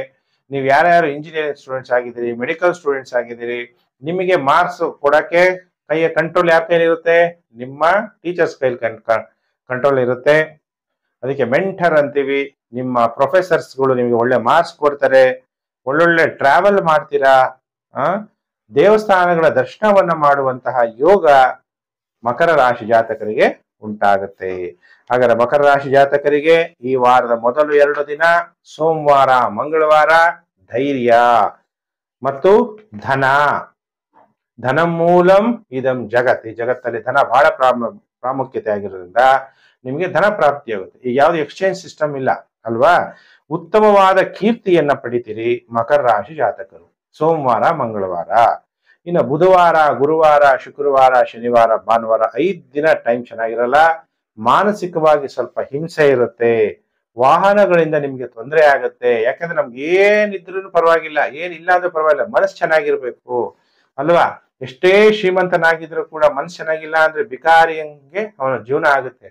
ನೀವು ಯಾರ್ಯಾರು ಇಂಜಿನಿಯರಿಂಗ್ ಸ್ಟೂಡೆಂಟ್ಸ್ ಆಗಿದ್ದೀರಿ, ಮೆಡಿಕಲ್ ಸ್ಟೂಡೆಂಟ್ಸ್ ಆಗಿದ್ದೀರಿ, ನಿಮಗೆ ಮಾರ್ಕ್ಸ್ ಕೊಡಕ್ಕೆ ಕೈಯ ಕಂಟ್ರೋಲ್ ಯಾರ ಕೈಲಿರುತ್ತೆ? ನಿಮ್ಮ ಟೀಚರ್ಸ್ ಕೈಲಿ ಕಂಟ್ರೋಲ್ ಇರುತ್ತೆ. ಅದಕ್ಕೆ ಮೆಂಟರ್ ಅಂತೀವಿ. ನಿಮ್ಮ ಪ್ರೊಫೆಸರ್ಸ್ಗಳು ನಿಮಗೆ ಒಳ್ಳೆ ಮಾರ್ಕ್ಸ್ ಕೊಡ್ತಾರೆ, ಒಳ್ಳೊಳ್ಳೆ ಟ್ರಾವೆಲ್ ಮಾಡ್ತೀರಾ, ದೇವಸ್ಥಾನಗಳ ದರ್ಶನವನ್ನ ಮಾಡುವಂತಹ ಯೋಗ ಮಕರ ರಾಶಿ ಜಾತಕರಿಗೆ ಉಂಟಾಗುತ್ತೆ. ಹಾಗಾದ್ರೆ ಮಕರ ರಾಶಿ ಜಾತಕರಿಗೆ ಈ ವಾರದ ಮೊದಲು 2 ದಿನ ಸೋಮವಾರ ಮಂಗಳವಾರ ಧೈರ್ಯ ಮತ್ತು ಧನ ಮೂಲಂ ಇದಂ ಜಗತ್. ಈ ಜಗತ್ತಲ್ಲಿ ಧನ ಬಹಳ ಪ್ರಾಮುಖ್ಯತೆ ಆಗಿರೋದ್ರಿಂದ ನಿಮಗೆ ಧನ ಪ್ರಾಪ್ತಿಯಾಗುತ್ತೆ. ಈಗ ಯಾವ್ದು ಎಕ್ಸ್ಚೇಂಜ್ ಸಿಸ್ಟಮ್ ಇಲ್ಲ ಅಲ್ವಾ. ಉತ್ತಮವಾದ ಕೀರ್ತಿಯನ್ನ ಪಡಿತೀರಿ ಮಕರ ರಾಶಿ ಜಾತಕರು ಸೋಮವಾರ ಮಂಗಳವಾರ. ಇನ್ನು ಬುಧವಾರ ಗುರುವಾರ ಶುಕ್ರವಾರ ಶನಿವಾರ ಭಾನುವಾರ 5 ದಿನ ಟೈಮ್ ಚೆನ್ನಾಗಿರಲ್ಲ. ಮಾನಸಿಕವಾಗಿ ಸ್ವಲ್ಪ ಹಿಂಸೆ ಇರುತ್ತೆ, ವಾಹನಗಳಿಂದ ನಿಮ್ಗೆ ತೊಂದರೆ ಆಗುತ್ತೆ. ಯಾಕಂದ್ರೆ ನಮ್ಗೆ ಏನಿದ್ರು ಪರವಾಗಿಲ್ಲ, ಏನಿಲ್ಲ ಅಂದ್ರೆ ಪರವಾಗಿಲ್ಲ, ಮನಸ್ಸು ಚೆನ್ನಾಗಿರ್ಬೇಕು ಅಲ್ವಾ. ಎಷ್ಟೇ ಶ್ರೀಮಂತನಾಗಿದ್ರು ಕೂಡ ಮನಸ್ಸು ಚೆನ್ನಾಗಿಲ್ಲ ಅಂದ್ರೆ ಬಿಕಾರಿಯಂಗೆ ಅವನ ಜೀವನ ಆಗುತ್ತೆ.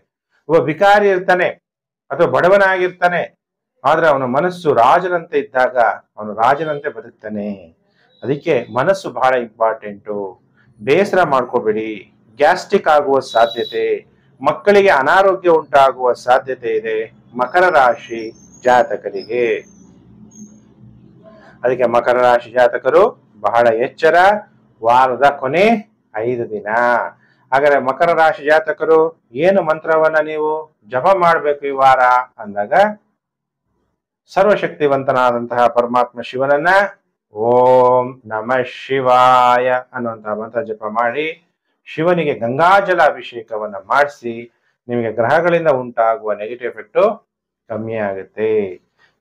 ಒಬ್ಬ ಬಿಕಾರಿ ಇರ್ತಾನೆ ಅಥವಾ ಬಡವನಾಗಿರ್ತಾನೆ, ಆದ್ರೆ ಅವನ ಮನಸ್ಸು ರಾಜನಂತೆ ಇದ್ದಾಗ ಅವನು ರಾಜನಂತೆ ಬದುಕ್ತಾನೆ. ಅದಕ್ಕೆ ಮನಸ್ಸು ಬಹಳ ಇಂಪಾರ್ಟೆಂಟು. ಬೇಸರ ಮಾಡ್ಕೋಬೇಡಿ. ಗ್ಯಾಸ್ಟ್ರಿಕ್ ಆಗುವ ಸಾಧ್ಯತೆ, ಮಕ್ಕಳಿಗೆ ಅನಾರೋಗ್ಯ ಉಂಟಾಗುವ ಸಾಧ್ಯತೆ ಇದೆ ಮಕರ ರಾಶಿ ಜಾತಕರಿಗೆ. ಅದಕ್ಕೆ ಮಕರ ರಾಶಿ ಜಾತಕರು ಬಹಳ ಎಚ್ಚರ. ವಾರದ ಕೊನೆ 5 ದಿನ. ಹಾಗಾದ್ರೆ ಮಕರ ರಾಶಿ ಜಾತಕರು ಏನು ಮಂತ್ರವನ್ನ ನೀವು ಜಪ ಮಾಡ್ಬೇಕು ಈ ವಾರ ಅಂದಾಗ, ಸರ್ವಶಕ್ತಿವಂತನಾದಂತಹ ಪರಮಾತ್ಮ ಶಿವನನ್ನ ಓಂ ನಮಃ ಶಿವಾಯ ಅನ್ನುವಂತಹ ಮಂತ್ರ ಜಪ ಮಾಡಿ ಶಿವನಿಗೆ ಗಂಗಾಜಲ ಅಭಿಷೇಕವನ್ನ ಮಾಡಿಸಿ ನಿಮಗೆ ಗ್ರಹಗಳಿಂದ ಉಂಟಾಗುವ ನೆಗೆಟಿವ್ ಎಫೆಕ್ಟ್ ಕಮ್ಮಿ ಆಗುತ್ತೆ.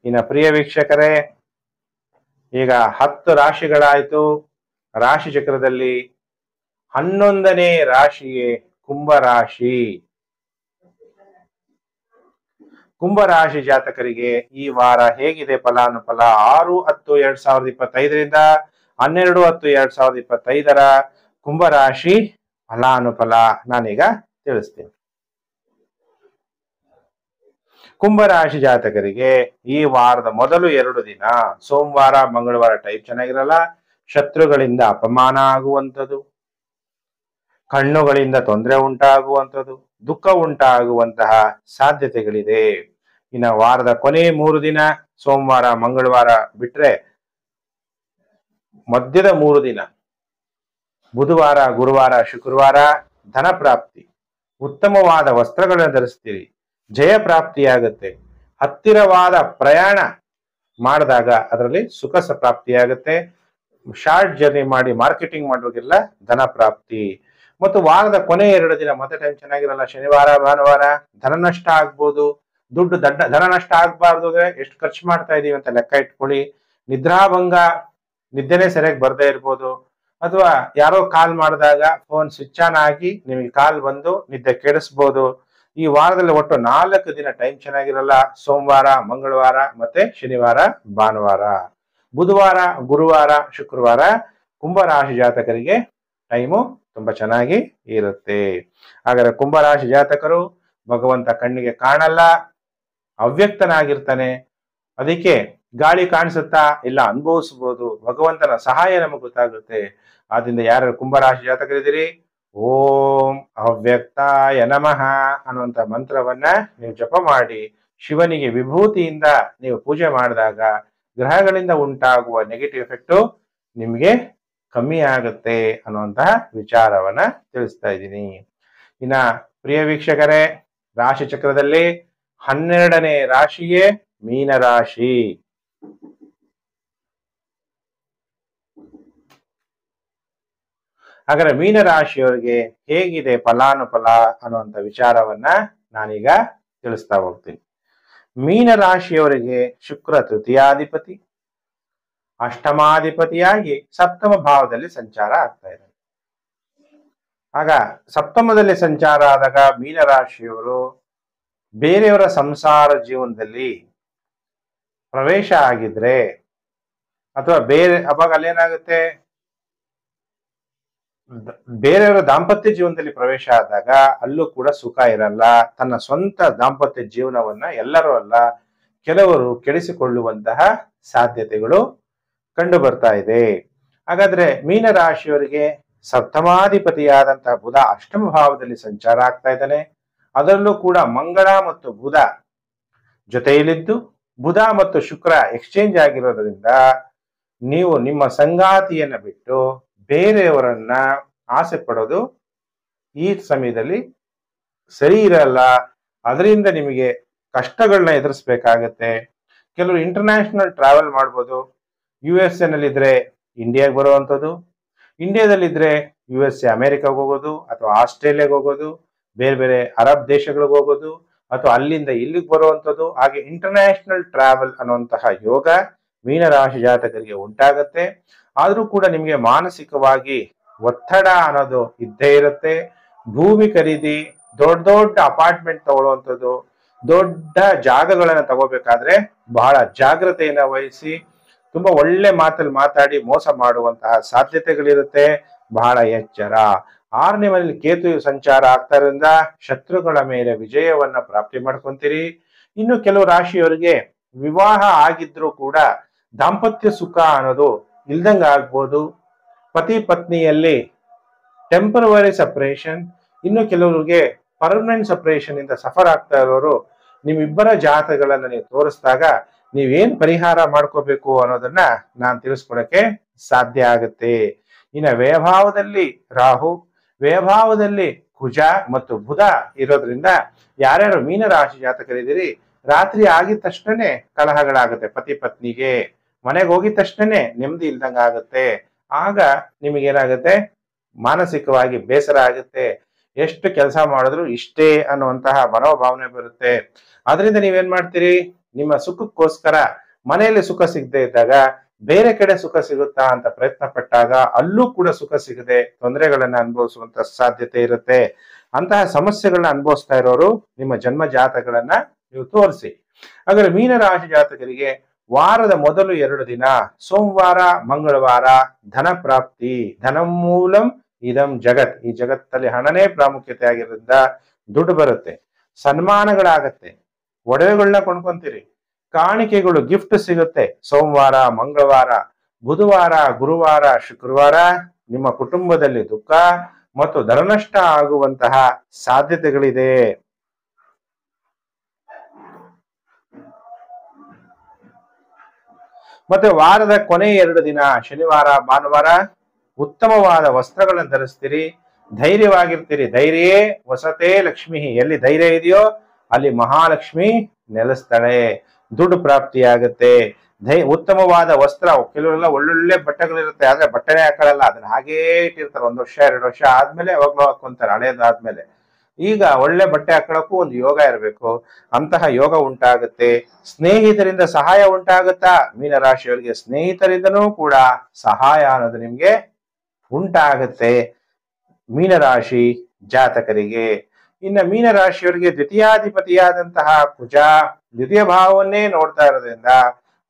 ಇನ್ನು ಪ್ರಿಯ ವೀಕ್ಷಕರೇ, ಈಗ 10 ರಾಶಿಗಳಾಯ್ತು. ರಾಶಿ ಚಕ್ರದಲ್ಲಿ 11ನೇ ರಾಶಿಯೇ ಕುಂಭರಾಶಿ. ಕುಂಭರಾಶಿ ಜಾತಕರಿಗೆ ಈ ವಾರ ಹೇಗಿದೆ ಫಲಾನುಫಲ? 6-10-2025 12-10-2025 ಕುಂಭರಾಶಿ ಫಲಾನುಫಲ ನಾನೀಗ ತಿಳಿಸ್ತೀನಿ. ಕುಂಭರಾಶಿ ಜಾತಕರಿಗೆ ಈ ವಾರದ ಮೊದಲು 2 ದಿನ ಸೋಮವಾರ ಮಂಗಳವಾರ ಟೈಪ್ ಚೆನ್ನಾಗಿರಲ್ಲ. ಶತ್ರುಗಳಿಂದ ಅಪಮಾನ ಆಗುವಂಥದ್ದು, ಕಣ್ಣುಗಳಿಂದ ತೊಂದರೆ ಉಂಟಾಗುವಂಥದ್ದು, ದುಃಖ ಉಂಟಾಗುವಂತಹ ಸಾಧ್ಯತೆಗಳಿದೆ. ಇನ್ನು ವಾರದ ಕೊನೆ 3 ದಿನ ಸೋಮವಾರ ಮಂಗಳವಾರ ಬಿಟ್ರೆ ಮಧ್ಯದ 3 ದಿನ ಬುಧವಾರ ಗುರುವಾರ ಶುಕ್ರವಾರ ಧನ ಪ್ರಾಪ್ತಿ, ಉತ್ತಮವಾದ ವಸ್ತ್ರಗಳನ್ನು ಧರಿಸ್ತೀರಿ, ಜಯ ಪ್ರಾಪ್ತಿಯಾಗುತ್ತೆ. ಹತ್ತಿರವಾದ ಪ್ರಯಾಣ ಮಾಡಿದಾಗ ಅದರಲ್ಲಿ ಸುಖ ಪ್ರಾಪ್ತಿಯಾಗುತ್ತೆ. ಶಾರ್ಟ್ ಜರ್ನಿ ಮಾಡಿ ಮಾರ್ಕೆಟಿಂಗ್ ಮಾಡೋರಿಗೆಲ್ಲ ಧನ ಪ್ರಾಪ್ತಿ. ಮತ್ತು ವಾರದ ಕೊನೆ 2 ದಿನ ಮತ್ತೆ ಟೈಮ್ ಚೆನ್ನಾಗಿರಲ್ಲ. ಶನಿವಾರ ಭಾನುವಾರ ಧನ ನಷ್ಟ ಆಗ್ಬೋದು. ಧನ ನಷ್ಟ ಆಗ್ಬಾರ್ದು ಅಂದ್ರೆ ಎಷ್ಟು ಖರ್ಚು ಮಾಡ್ತಾ ಇದೀವಿ ಅಂತ ಲೆಕ್ಕ ಇಟ್ಕೊಳ್ಳಿ. ನಿದ್ರಾಭಂಗ, ನಿದ್ದೆನೆ ಸರಿಯಾಗಿ ಬರ್ದೇ ಇರ್ಬೋದು, ಅಥವಾ ಯಾರೋ ಕಾಲ್ ಮಾಡಿದಾಗ ಫೋನ್ ಸ್ವಿಚ್ ಆನ್ ಆಗಿ ನಿಮಗೆ ಕಾಲ್ ಬಂದು ನಿದ್ದೆ ಕೆಡಿಸ್ಬೋದು. ಈ ವಾರದಲ್ಲಿ ಒಟ್ಟು 4 ದಿನ ಟೈಮ್ ಚೆನ್ನಾಗಿರಲ್ಲ. ಸೋಮವಾರ ಮಂಗಳವಾರ ಮತ್ತೆ ಶನಿವಾರ ಭಾನುವಾರ. ಬುಧವಾರ ಗುರುವಾರ ಶುಕ್ರವಾರ ಕುಂಭರಾಶಿ ಜಾತಕರಿಗೆ ಟೈಮು ತುಂಬಾ ಚೆನ್ನಾಗಿ ಇರುತ್ತೆ. ಹಾಗಾದ್ರೆ ಕುಂಭರಾಶಿ ಜಾತಕರು ಭಗವಂತ ಕಣ್ಣಿಗೆ ಕಾಣಲ್ಲ, ಅವ್ಯಕ್ತನಾಗಿರ್ತಾನೆ. ಅದಕ್ಕೆ ಗಾಳಿ ಕಾಣಿಸುತ್ತಾ ಇಲ್ಲ ಅನುಭವಿಸಬಹುದು. ಭಗವಂತನ ಸಹಾಯ ನಮಗೆ ಗೊತ್ತಾಗುತ್ತೆ. ಆದ್ರಿಂದ ಯಾರು ಕುಂಭರಾಶಿ ಜಾತಕರಿದ್ದೀರಿ, ಓಂ ಅವ್ಯಕ್ತಾಯ ನಮಃ ಅನ್ನುವಂತ ಮಂತ್ರವನ್ನ ನೀವು ಜಪ ಮಾಡಿ ಶಿವನಿಗೆ ವಿಭೂತಿಯಿಂದ ನೀವು ಪೂಜೆ ಮಾಡಿದಾಗ ಗ್ರಹಗಳಿಂದ ಉಂಟಾಗುವ ನೆಗೆಟಿವ್ ಎಫೆಕ್ಟ್ ನಿಮ್ಗೆ ಕಮ್ಮಿ ಆಗುತ್ತೆ ಅನ್ನುವಂತಹ ವಿಚಾರವನ್ನ ತಿಳಿಸ್ತಾ ಇದ್ದೀನಿ. ಇನ್ನ ಪ್ರಿಯ ವೀಕ್ಷಕರೇ, ರಾಶಿ ಚಕ್ರದಲ್ಲಿ 12ನೇ ರಾಶಿಯೇ ಮೀನರಾಶಿ. ಹಾಗಾದ್ರೆ ಮೀನರಾಶಿಯವರಿಗೆ ಹೇಗಿದೆ ಫಲಾನುಫಲ ಅನ್ನುವಂಥ ವಿಚಾರವನ್ನ ನಾನೀಗ ತಿಳಿಸ್ತಾ ಹೋಗ್ತೀನಿ. ಮೀನರಾಶಿಯವರಿಗೆ ಶುಕ್ರ ತೃತೀಯಾಧಿಪತಿ, ಅಷ್ಟಮಾಧಿಪತಿಯಾಗಿ 7ಮ ಭಾವದಲ್ಲಿ ಸಂಚಾರ ಆಗ್ತಾ ಇದೆ. ಆಗ ಸಪ್ತಮದಲ್ಲಿ ಸಂಚಾರ ಆದಾಗ ಮೀನರಾಶಿಯವರು ಬೇರೆಯವರ ಸಂಸಾರ ಜೀವನದಲ್ಲಿ ಪ್ರವೇಶ ಆಗಿದ್ರೆ ಅಥವಾ ಅವಾಗ ಅಲ್ಲೇನಾಗುತ್ತೆ, ಬೇರೆಯವರ ದಾಂಪತ್ಯ ಜೀವನದಲ್ಲಿ ಪ್ರವೇಶ ಆದಾಗ ಅಲ್ಲೂ ಕೂಡ ಸುಖ ಇರಲ್ಲ. ತನ್ನ ಸ್ವಂತ ದಾಂಪತ್ಯ ಜೀವನವನ್ನ ಎಲ್ಲರೂ ಅಲ್ಲ, ಕೆಲವರು ಕೆಡಿಸಿಕೊಳ್ಳುವಂತಹ ಸಾಧ್ಯತೆಗಳು ಕಂಡು ಬರ್ತಾ ಇದೆ. ಹಾಗಾದ್ರೆ ಮೀನರಾಶಿಯವರಿಗೆ ಸಪ್ತಮಾಧಿಪತಿಯಾದಂತಹ ಬುಧ ಅಷ್ಟಮ ಭಾವದಲ್ಲಿ ಸಂಚಾರ ಆಗ್ತಾ ಇದ್ದಾನೆ. ಅದರಲ್ಲೂ ಕೂಡ ಮಂಗಳ ಮತ್ತು ಬುಧ ಜೊತೆಯಲ್ಲಿದ್ದು ಬುಧ ಮತ್ತು ಶುಕ್ರ ಎಕ್ಸ್ಚೇಂಜ್ ಆಗಿರೋದ್ರಿಂದ ನೀವು ನಿಮ್ಮ ಸಂಗಾತಿಯನ್ನ ಬಿಟ್ಟು ಬೇರೆಯವರನ್ನ ಆಸೆ ಪಡೋದು ಈ ಸಮಯದಲ್ಲಿ ಸರಿ ಇರಲ್ಲ. ಅದರಿಂದ ನಿಮಗೆ ಕಷ್ಟಗಳನ್ನ ಎದುರಿಸ್ಬೇಕಾಗತ್ತೆ. ಕೆಲವರು ಇಂಟರ್ನ್ಯಾಷನಲ್ ಟ್ರಾವೆಲ್ ಮಾಡ್ಬೋದು. USA ನಲ್ಲಿದ್ರೆ ಇಂಡಿಯಾಗೆ ಬರುವಂಥದ್ದು, ಇಂಡಿಯಾದಲ್ಲಿದ್ರೆ USA ಅಮೆರಿಕಾಗೆ ಹೋಗೋದು ಅಥವಾ ಆಸ್ಟ್ರೇಲಿಯಾಗೆ ಹೋಗೋದು, ಬೇರೆ ಬೇರೆ ಅರಬ್ ದೇಶಗಳಿಗೆ ಹೋಗೋದು ಅಥವಾ ಅಲ್ಲಿಂದ ಇಲ್ಲಿಗೆ ಬರುವಂಥದ್ದು. ಹಾಗೆ ಇಂಟರ್ನ್ಯಾಷನಲ್ ಟ್ರಾವೆಲ್ ಅನ್ನುವಂತಹ ಯೋಗ ಮೀನರಾಶಿ ಜಾತಕರಿಗೆ ಉಂಟಾಗತ್ತೆ. ಆದ್ರೂ ಕೂಡ ನಿಮಗೆ ಮಾನಸಿಕವಾಗಿ ಒತ್ತಡ ಅನ್ನೋದು ಇದ್ದೇ ಇರುತ್ತೆ. ಭೂಮಿ ಖರೀದಿ, ದೊಡ್ಡ ದೊಡ್ಡ ಅಪಾರ್ಟ್ಮೆಂಟ್ ತಗೊಳ್ಳುವಂಥದ್ದು, ದೊಡ್ಡ ಜಾಗಗಳನ್ನ ತಗೋಬೇಕಾದ್ರೆ ಬಹಳ ಜಾಗ್ರತೆಯನ್ನ ವಹಿಸಿ, ತುಂಬಾ ಒಳ್ಳೆ ಮಾತಲ್ಲಿ ಮಾತಾಡಿ ಮೋಸ ಮಾಡುವಂತಹ ಸಾಧ್ಯತೆಗಳಿರುತ್ತೆ. ಬಹಳ ಎಚ್ಚರ. 6ನೇ ಮನೆಯಲ್ಲಿ ಕೇತು ಸಂಚಾರ ಆಗ್ತಾ ಇರೋದ್ರಿಂದ ಶತ್ರುಗಳ ಮೇಲೆ ವಿಜಯವನ್ನ ಪ್ರಾಪ್ತಿ ಮಾಡ್ಕೊಂತೀರಿ. ಇನ್ನು ಕೆಲವು ರಾಶಿಯವರಿಗೆ ವಿವಾಹ ಆಗಿದ್ರು ಕೂಡ ದಾಂಪತ್ಯ ಸುಖ ಅನ್ನೋದು ಇಲ್ದಂಗ ಆಗ್ಬೋದು. ಪತಿ ಪತ್ನಿಯಲ್ಲಿ ಟೆಂಪರವರಿ ಸಪರೇಷನ್, ಇನ್ನು ಕೆಲವರಿಗೆ ಪರ್ಮನೆಂಟ್ ಸಪರೇಷನ್ ಇಂದ ಸಫರ್ ಆಗ್ತಾ ಇರೋರು ನಿಮ್ಮಿಬ್ಬರ ಜಾತಕಗಳನ್ನ ನೀವು ತೋರಿಸಿದಾಗ ನೀವೇನ್ ಪರಿಹಾರ ಮಾಡ್ಕೋಬೇಕು ಅನ್ನೋದನ್ನ ನಾನು ತಿಳಿಸ್ಕೊಡಕ್ಕೆ ಸಾಧ್ಯ ಆಗುತ್ತೆ. ಇನ್ನು ವ್ಯಯಭಾವದಲ್ಲಿ ರಾಹು, ವ್ಯಯಭಾವದಲ್ಲಿ ಕುಜ ಮತ್ತು ಬುಧ ಇರೋದ್ರಿಂದ ಯಾರ್ಯಾರು ಮೀನರಾಶಿ ಜಾತಕರಿದ್ದೀರಿ, ರಾತ್ರಿ ಆಗಿದ ತಕ್ಷಣನೇ ಕಲಹಗಳಾಗುತ್ತೆ. ಪತಿ ಪತ್ನಿಗೆ ಮನೆಗೆ ಹೋಗಿದ ತಕ್ಷಣನೇ ನೆಮ್ಮದಿ ಇಲ್ದಂಗ ಆಗುತ್ತೆ. ಆಗ ನಿಮಗೇನಾಗುತ್ತೆ, ಮಾನಸಿಕವಾಗಿ ಬೇಸರ ಆಗುತ್ತೆ. ಎಷ್ಟು ಕೆಲಸ ಮಾಡಿದ್ರು ಇಷ್ಟೇ ಅನ್ನುವಂತಹ ಮನೋಭಾವನೆ ಬರುತ್ತೆ. ಅದರಿಂದ ನೀವೇನ್ ಮಾಡ್ತೀರಿ, ನಿಮ್ಮ ಸುಖಕ್ಕೋಸ್ಕರ ಮನೆಯಲ್ಲಿ ಸುಖ ಸಿಗದೆ ಇದ್ದಾಗ ಬೇರೆ ಕಡೆ ಸುಖ ಸಿಗುತ್ತಾ ಅಂತ ಪ್ರಯತ್ನ ಪಟ್ಟಾಗ ಅಲ್ಲೂ ಕೂಡ ಸುಖ ಸಿಗದೆ ತೊಂದರೆಗಳನ್ನ ಅನುಭವಿಸುವಂತ ಸಾಧ್ಯತೆ ಇರುತ್ತೆ. ಅಂತಹ ಸಮಸ್ಯೆಗಳನ್ನ ಅನುಭವಿಸ್ತಾ ಇರೋರು ನಿಮ್ಮ ಜನ್ಮ ಜಾತಕಗಳನ್ನ ನೀವು ತೋರಿಸಿ. ಹಾಗಾದ್ರೆ ಮೀನರಾಶಿ ಜಾತಕರಿಗೆ ವಾರದ ಮೊದಲು 2 ದಿನ ಸೋಮವಾರ ಮಂಗಳವಾರ ಧನ ಪ್ರಾಪ್ತಿ, ಧನಮೂಲಂ ಇದಂ ಜಗತ್, ಈ ಜಗತ್ತಲ್ಲಿ ಹಣನೇ ಪ್ರಾಮುಖ್ಯತೆ ಆಗಿರೋದ್ರಿಂದ ದುಡ್ಡು ಬರುತ್ತೆ, ಸನ್ಮಾನಗಳಾಗತ್ತೆ, ಒಡವೆಗಳನ್ನ ಕೊಂಡ್ಕೊಂತೀರಿ, ಕಾಣಿಕೆಗಳು ಗಿಫ್ಟ್ ಸಿಗುತ್ತೆ. ಸೋಮವಾರ ಮಂಗಳವಾರ ಬುಧವಾರ ಗುರುವಾರ ಶುಕ್ರವಾರ ನಿಮ್ಮ ಕುಟುಂಬದಲ್ಲಿ ದುಃಖ ಮತ್ತು ಧನನಷ್ಟ ಆಗುವಂತಹ ಸಾಧ್ಯತೆಗಳಿದೆ. ಮತ್ತೆ ವಾರದ ಕೊನೆ 2 ದಿನ ಶನಿವಾರ ಭಾನುವಾರ ಉತ್ತಮವಾದ ವಸ್ತ್ರಗಳನ್ನು ಧರಿಸ್ತೀರಿ, ಧೈರ್ಯವಾಗಿರ್ತೀರಿ. ಧೈರ್ಯೇ ವಸತೆ ಲಕ್ಷ್ಮಿ, ಎಲ್ಲಿ ಧೈರ್ಯ ಇದೆಯೋ ಅಲ್ಲಿ ಮಹಾಲಕ್ಷ್ಮಿ ನೆಲೆಸ್ತಾಳೆ, ದುಡ್ಡು ಪ್ರಾಪ್ತಿಯಾಗುತ್ತೆ. ಉತ್ತಮವಾದ ವಸ್ತ್ರ, ಕೆಲವರೆಲ್ಲ ಒಳ್ಳೊಳ್ಳೆ ಬಟ್ಟೆಗಳಿರುತ್ತೆ, ಆದ್ರೆ ಬಟ್ಟೆನೇ ಹಾಕೊಳ್ಳಲ್ಲ, ಅದನ್ನ ಹಾಗೇ ಇಟ್ಟಿರ್ತಾರೆ. 1 ವರ್ಷ 2 ವರ್ಷ ಆದ್ಮೇಲೆ ಯಾವಾಗ್ಲೂ ಹಾಕೊಂತಾರೆ, ಹಳೇದಾದ್ಮೇಲೆ. ಈಗ ಒಳ್ಳೆ ಬಟ್ಟೆ ಹಾಕೊಳ್ಳೋಕ್ಕೂ ಒಂದು ಯೋಗ ಇರಬೇಕು, ಅಂತಹ ಯೋಗ ಉಂಟಾಗುತ್ತೆ. ಸ್ನೇಹಿತರಿಂದ ಸಹಾಯ ಉಂಟಾಗುತ್ತಾ, ಮೀನರಾಶಿಯವರಿಗೆ ಸ್ನೇಹಿತರಿಂದನೂ ಕೂಡ ಸಹಾಯ ಅನ್ನೋದು ನಿಮ್ಗೆ ಉಂಟಾಗುತ್ತೆ ಮೀನರಾಶಿ ಜಾತಕರಿಗೆ. ಇನ್ನು ಮೀನರಾಶಿಯವರಿಗೆ ದ್ವಿತೀಯಾಧಿಪತಿಯಾದಂತಹ ಕುಜ ದ್ವಿತೀಯ ಭಾವವನ್ನೇ ನೋಡ್ತಾ ಇರೋದ್ರಿಂದ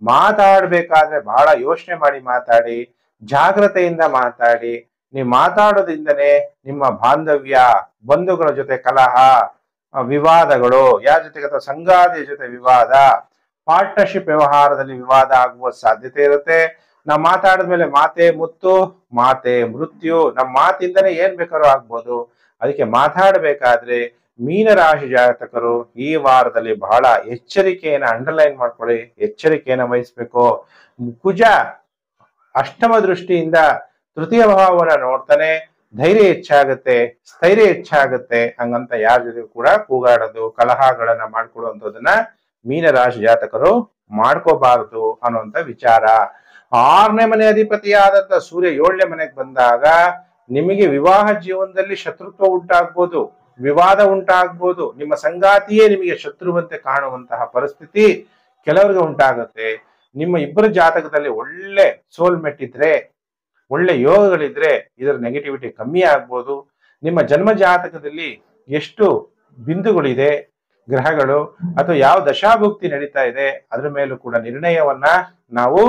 ಮಾತಾಡ್ಬೇಕಾದ್ರೆ ಬಹಳ ಯೋಚನೆ ಮಾಡಿ ಮಾತಾಡಿ, ಜಾಗ್ರತೆಯಿಂದ ಮಾತಾಡಿ. ನೀವು ಮಾತಾಡೋದ್ರಿಂದನೇ ನಿಮ್ಮ ಬಾಂಧವ್ಯ, ಬಂಧುಗಳ ಜೊತೆ ಕಲಹ, ವಿವಾದಗಳು, ಯಾರ ಜೊತೆಗೆ ಅಥವಾ ಸಂಗಾತಿಯ ಜೊತೆ ವಿವಾದ, ಪಾರ್ಟ್ನರ್ಶಿಪ್ ವ್ಯವಹಾರದಲ್ಲಿ ವಿವಾದ ಆಗುವ ಸಾಧ್ಯತೆ ಇರುತ್ತೆ. ನಾವು ಮಾತಾಡಿದ್ಮೇಲೆ ಮಾತೆ ಮುತ್ತು, ಮಾತೆ ಮೃತ್ಯು, ನಮ್ಮ ಮಾತಿಂದನೇ ಏನ್ ಬೇಕಾದ್ರೂ ಆಗ್ಬೋದು. ಅದಕ್ಕೆ ಮಾತಾಡಬೇಕಾದ್ರೆ ಮೀನರಾಶಿ ಜಾತಕರು ಈ ವಾರದಲ್ಲಿ ಬಹಳ ಎಚ್ಚರಿಕೆಯನ್ನ ಅಂಡರ್ಲೈನ್ ಮಾಡ್ಕೊಳ್ಳಿ, ಎಚ್ಚರಿಕೆಯನ್ನ ವಹಿಸ್ಬೇಕು. ಕುಜ ಅಷ್ಟಮ ದೃಷ್ಟಿಯಿಂದ ತೃತೀಯ ಭಾವವನ್ನ ನೋಡ್ತಾನೆ, ಧೈರ್ಯ ಹೆಚ್ಚಾಗುತ್ತೆ, ಸ್ಥೈರ್ಯ ಹೆಚ್ಚಾಗುತ್ತೆ. ಹಂಗಂತ ಯಾರ ಜೊತೆ ಕೂಡ ಕೂಗಾಡೋದು, ಕಲಹಗಳನ್ನ ಮಾಡ್ಕೊಡುವಂಥದ್ದನ್ನ ಮೀನರಾಶಿ ಜಾತಕರು ಮಾಡ್ಕೋಬಾರದು ಅನ್ನುವಂಥ ವಿಚಾರ. 6ನೇ ಮನೆ ಅಧಿಪತಿಯಾದಂತ ಸೂರ್ಯ 7ನೇ ಮನೆಗೆ ಬಂದಾಗ ನಿಮಗೆ ವಿವಾಹ ಜೀವನದಲ್ಲಿ ಶತ್ರುತ್ವ ಉಂಟಾಗ್ಬೋದು, ವಿವಾದ ಉಂಟಾಗ್ಬೋದು, ನಿಮ್ಮ ಸಂಗಾತಿಯೇ ನಿಮಗೆ ಶತ್ರುವಂತೆ ಕಾಣುವಂತಹ ಪರಿಸ್ಥಿತಿ ಕೆಲವರಿಗೆ ಉಂಟಾಗುತ್ತೆ. ನಿಮ್ಮ ಇಬ್ಬರ ಜಾತಕದಲ್ಲಿ ಒಳ್ಳೆ ಸೋಲ್ಮೆಟ್ ಇದ್ರೆ, ಒಳ್ಳೆ ಯೋಗಗಳಿದ್ರೆ ಇದರ ನೆಗೆಟಿವಿಟಿ ಕಮ್ಮಿ ಆಗ್ಬೋದು. ನಿಮ್ಮ ಜನ್ಮ ಜಾತಕದಲ್ಲಿ ಎಷ್ಟು ಬಿಂದುಗಳಿದೆ, ಗ್ರಹಗಳು, ಅಥವಾ ಯಾವ ದಶಾಭುಕ್ತಿ ನಡೀತಾ ಇದೆ, ಅದ್ರ ಮೇಲೂ ಕೂಡ ನಿರ್ಣಯವನ್ನ ನಾವು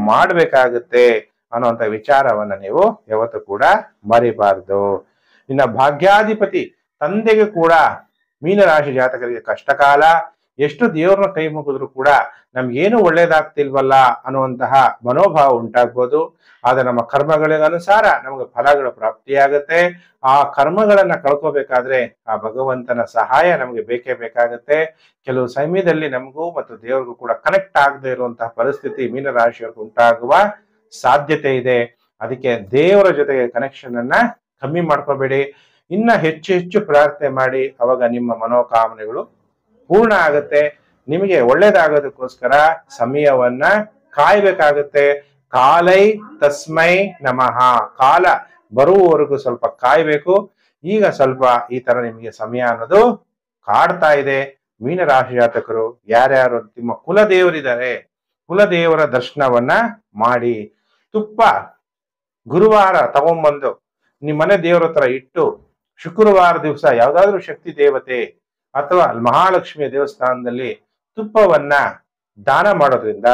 ಮಾಡಬೇಕಾಗುತ್ತೆ ಅನ್ನುವಂಥ ವಿಚಾರವನ್ನ ನೀವು ಯಾವತ್ತೂ ಕೂಡ ಮರಿಬಾರ್ದು. ಇನ್ನ ಭಾಗ್ಯಾಧಿಪತಿ ತಂದೆಗೆ ಕೂಡ ಮೀನರಾಶಿ ಜಾತಕರಿಗೆ ಕಷ್ಟಕಾಲ. ಎಷ್ಟು ದೇವ್ರನ್ನ ಕೈ ಮುಗಿದ್ರು ಕೂಡ ನಮ್ಗೇನು ಒಳ್ಳೇದಾಗ್ತಿಲ್ವಲ್ಲ ಅನ್ನುವಂತಹ ಮನೋಭಾವ ಉಂಟಾಗ್ಬೋದು. ಆದ್ರೆ ನಮ್ಮ ಕರ್ಮಗಳಿಗನುಸಾರ ನಮಗೆ ಫಲಗಳ ಪ್ರಾಪ್ತಿಯಾಗತ್ತೆ. ಆ ಕರ್ಮಗಳನ್ನ ಕಳ್ಕೋಬೇಕಾದ್ರೆ ಆ ಭಗವಂತನ ಸಹಾಯ ನಮಗೆ ಬೇಕೇ ಬೇಕಾಗತ್ತೆ. ಕೆಲವು ಸಮಯದಲ್ಲಿ ನಮಗೂ ಮತ್ತು ದೇವ್ರಿಗೂ ಕೂಡ ಕನೆಕ್ಟ್ ಆಗದೆ ಇರುವಂತಹ ಪರಿಸ್ಥಿತಿ ಮೀನರಾಶಿಯವ್ರಿಗೆ ಉಂಟಾಗುವ ಸಾಧ್ಯತೆ ಇದೆ. ಅದಕ್ಕೆ ದೇವರ ಜೊತೆಗೆ ಕನೆಕ್ಷನ್ ಅನ್ನ ಕಮ್ಮಿ ಮಾಡ್ಕೋಬೇಡಿ. ಇನ್ನ ಹೆಚ್ಚು ಹೆಚ್ಚು ಪ್ರಾರ್ಥನೆ ಮಾಡಿ, ಅವಾಗ ನಿಮ್ಮ ಮನೋಕಾಮನೆಗಳು ಪೂರ್ಣ ಆಗತ್ತೆ. ನಿಮಗೆ ಒಳ್ಳೇದಾಗೋದಕ್ಕೋಸ್ಕರ ಸಮಯವನ್ನ ಕಾಯ್ಬೇಕಾಗತ್ತೆ. ಕಾಲೈ ತಸ್ಮೈ ನಮಃ. ಕಾಲ ಬರುವವರೆಗೂ ಸ್ವಲ್ಪ ಕಾಯ್ಬೇಕು. ಈಗ ಸ್ವಲ್ಪ ಈ ತರ ನಿಮಗೆ ಸಮಯ ಅನ್ನೋದು ಕಾಡ್ತಾ ಇದೆ. ಮೀನರಾಶಿ ಜಾತಕರು ಯಾರ್ಯಾರು ನಿಮ್ಮ ಕುಲದೇವರಿದ್ದಾರೆ, ಕುಲದೇವರ ದರ್ಶನವನ್ನ ಮಾಡಿ, ತುಪ್ಪ ಗುರುವಾರ ತಗೊಂಡ್ಬಂದು ನಿಮ್ಮ ಮನೆ ದೇವರ ಹತ್ರ ಇಟ್ಟು, ಶುಕ್ರವಾರ ದಿವಸ ಯಾವ್ದಾದ್ರು ಶಕ್ತಿ ದೇವತೆ ಅಥವಾ ಮಹಾಲಕ್ಷ್ಮಿಯ ದೇವಸ್ಥಾನದಲ್ಲಿ ತುಪ್ಪವನ್ನ ದಾನ ಮಾಡೋದ್ರಿಂದ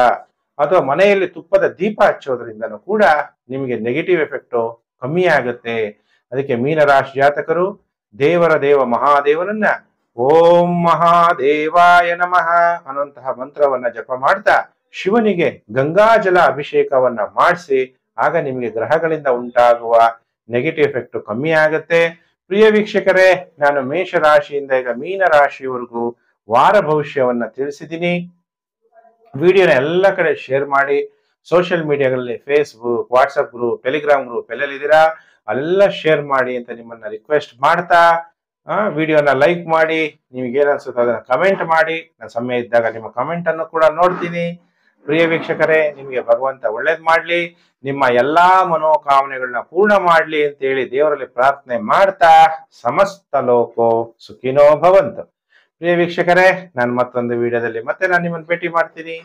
ಅಥವಾ ಮನೆಯಲ್ಲಿ ತುಪ್ಪದ ದೀಪ ಹಚ್ಚೋದ್ರಿಂದನೂ ಕೂಡ ನಿಮಗೆ ನೆಗೆಟಿವ್ ಎಫೆಕ್ಟ್ ಕಮ್ಮಿ ಆಗುತ್ತೆ. ಅದಕ್ಕೆ ಮೀನರಾಶಿ ಜಾತಕರು ದೇವರ ದೇವ ಮಹಾದೇವನನ್ನ ಓಂ ಮಹಾದೇವಾಯ ನಮಃ ಅನ್ನುವಂತಹ ಮಂತ್ರವನ್ನ ಜಪ ಮಾಡ್ತಾ ಶಿವನಿಗೆ ಗಂಗಾಜಲ ಅಭಿಷೇಕವನ್ನ ಮಾಡಿಸಿ, ಆಗ ನಿಮಗೆ ಗ್ರಹಗಳಿಂದ ಉಂಟಾಗುವ ನೆಗೆಟಿವ್ ಎಫೆಕ್ಟ್ ಕಮ್ಮಿ ಆಗುತ್ತೆ. ಪ್ರಿಯ ವೀಕ್ಷಕರೇ, ನಾನು ಮೇಷರಾಶಿಯಿಂದ ಈಗ ಮೀನರಾಶಿಯವರೆಗೂ ವಾರ ಭವಿಷ್ಯವನ್ನ ತಿಳಿಸಿದ್ದೀನಿ. ವಿಡಿಯೋನ ಎಲ್ಲ ಕಡೆ ಶೇರ್ ಮಾಡಿ. ಸೋಷಿಯಲ್ ಮೀಡಿಯಾಗಳಲ್ಲಿ Facebook, WhatsApp group, Telegram group ಎಲ್ಲೆಲ್ಲಿದ್ದೀರಾ ಅಲ್ಲೆಲ್ಲ ಶೇರ್ ಮಾಡಿ ಅಂತ ನಿಮ್ಮನ್ನ ರಿಕ್ವೆಸ್ಟ್ ಮಾಡ್ತಾ, ವಿಡಿಯೋನ ಲೈಕ್ ಮಾಡಿ, ನಿಮ್ಗೆ ಏನ್ ಅನ್ಸುತ್ತೆ ಅದನ್ನ ಕಮೆಂಟ್ ಮಾಡಿ. ನಾನು ಸಮಯ ಇದ್ದಾಗ ನಿಮ್ಮ ಕಮೆಂಟ್ ಅನ್ನು ಕೂಡ ನೋಡ್ತೀನಿ. ಪ್ರಿಯ ವೀಕ್ಷಕರೇ, ನಿಮಗೆ ಭಗವಂತ ಒಳ್ಳೇದ್ ಮಾಡ್ಲಿ, ನಿಮ್ಮ ಎಲ್ಲಾ ಮನೋಕಾಮನೆಗಳನ್ನ ಪೂರ್ಣ ಮಾಡ್ಲಿ ಅಂತೇಳಿ ದೇವರಲ್ಲಿ ಪ್ರಾರ್ಥನೆ ಮಾಡ್ತಾ, ಸಮಸ್ತ ಲೋಕೋ ಸುಖಿನೋ ಭವಂತು. ಪ್ರಿಯ ವೀಕ್ಷಕರೇ, ನಾನು ಮತ್ತೊಂದು ವಿಡಿಯೋದಲ್ಲಿ ಮತ್ತೆ ನಾನು ನಿಮ್ಮನ್ನು ಭೇಟಿ ಮಾಡ್ತೀನಿ.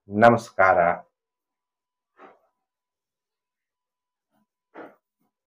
ನಮಸ್ಕಾರ.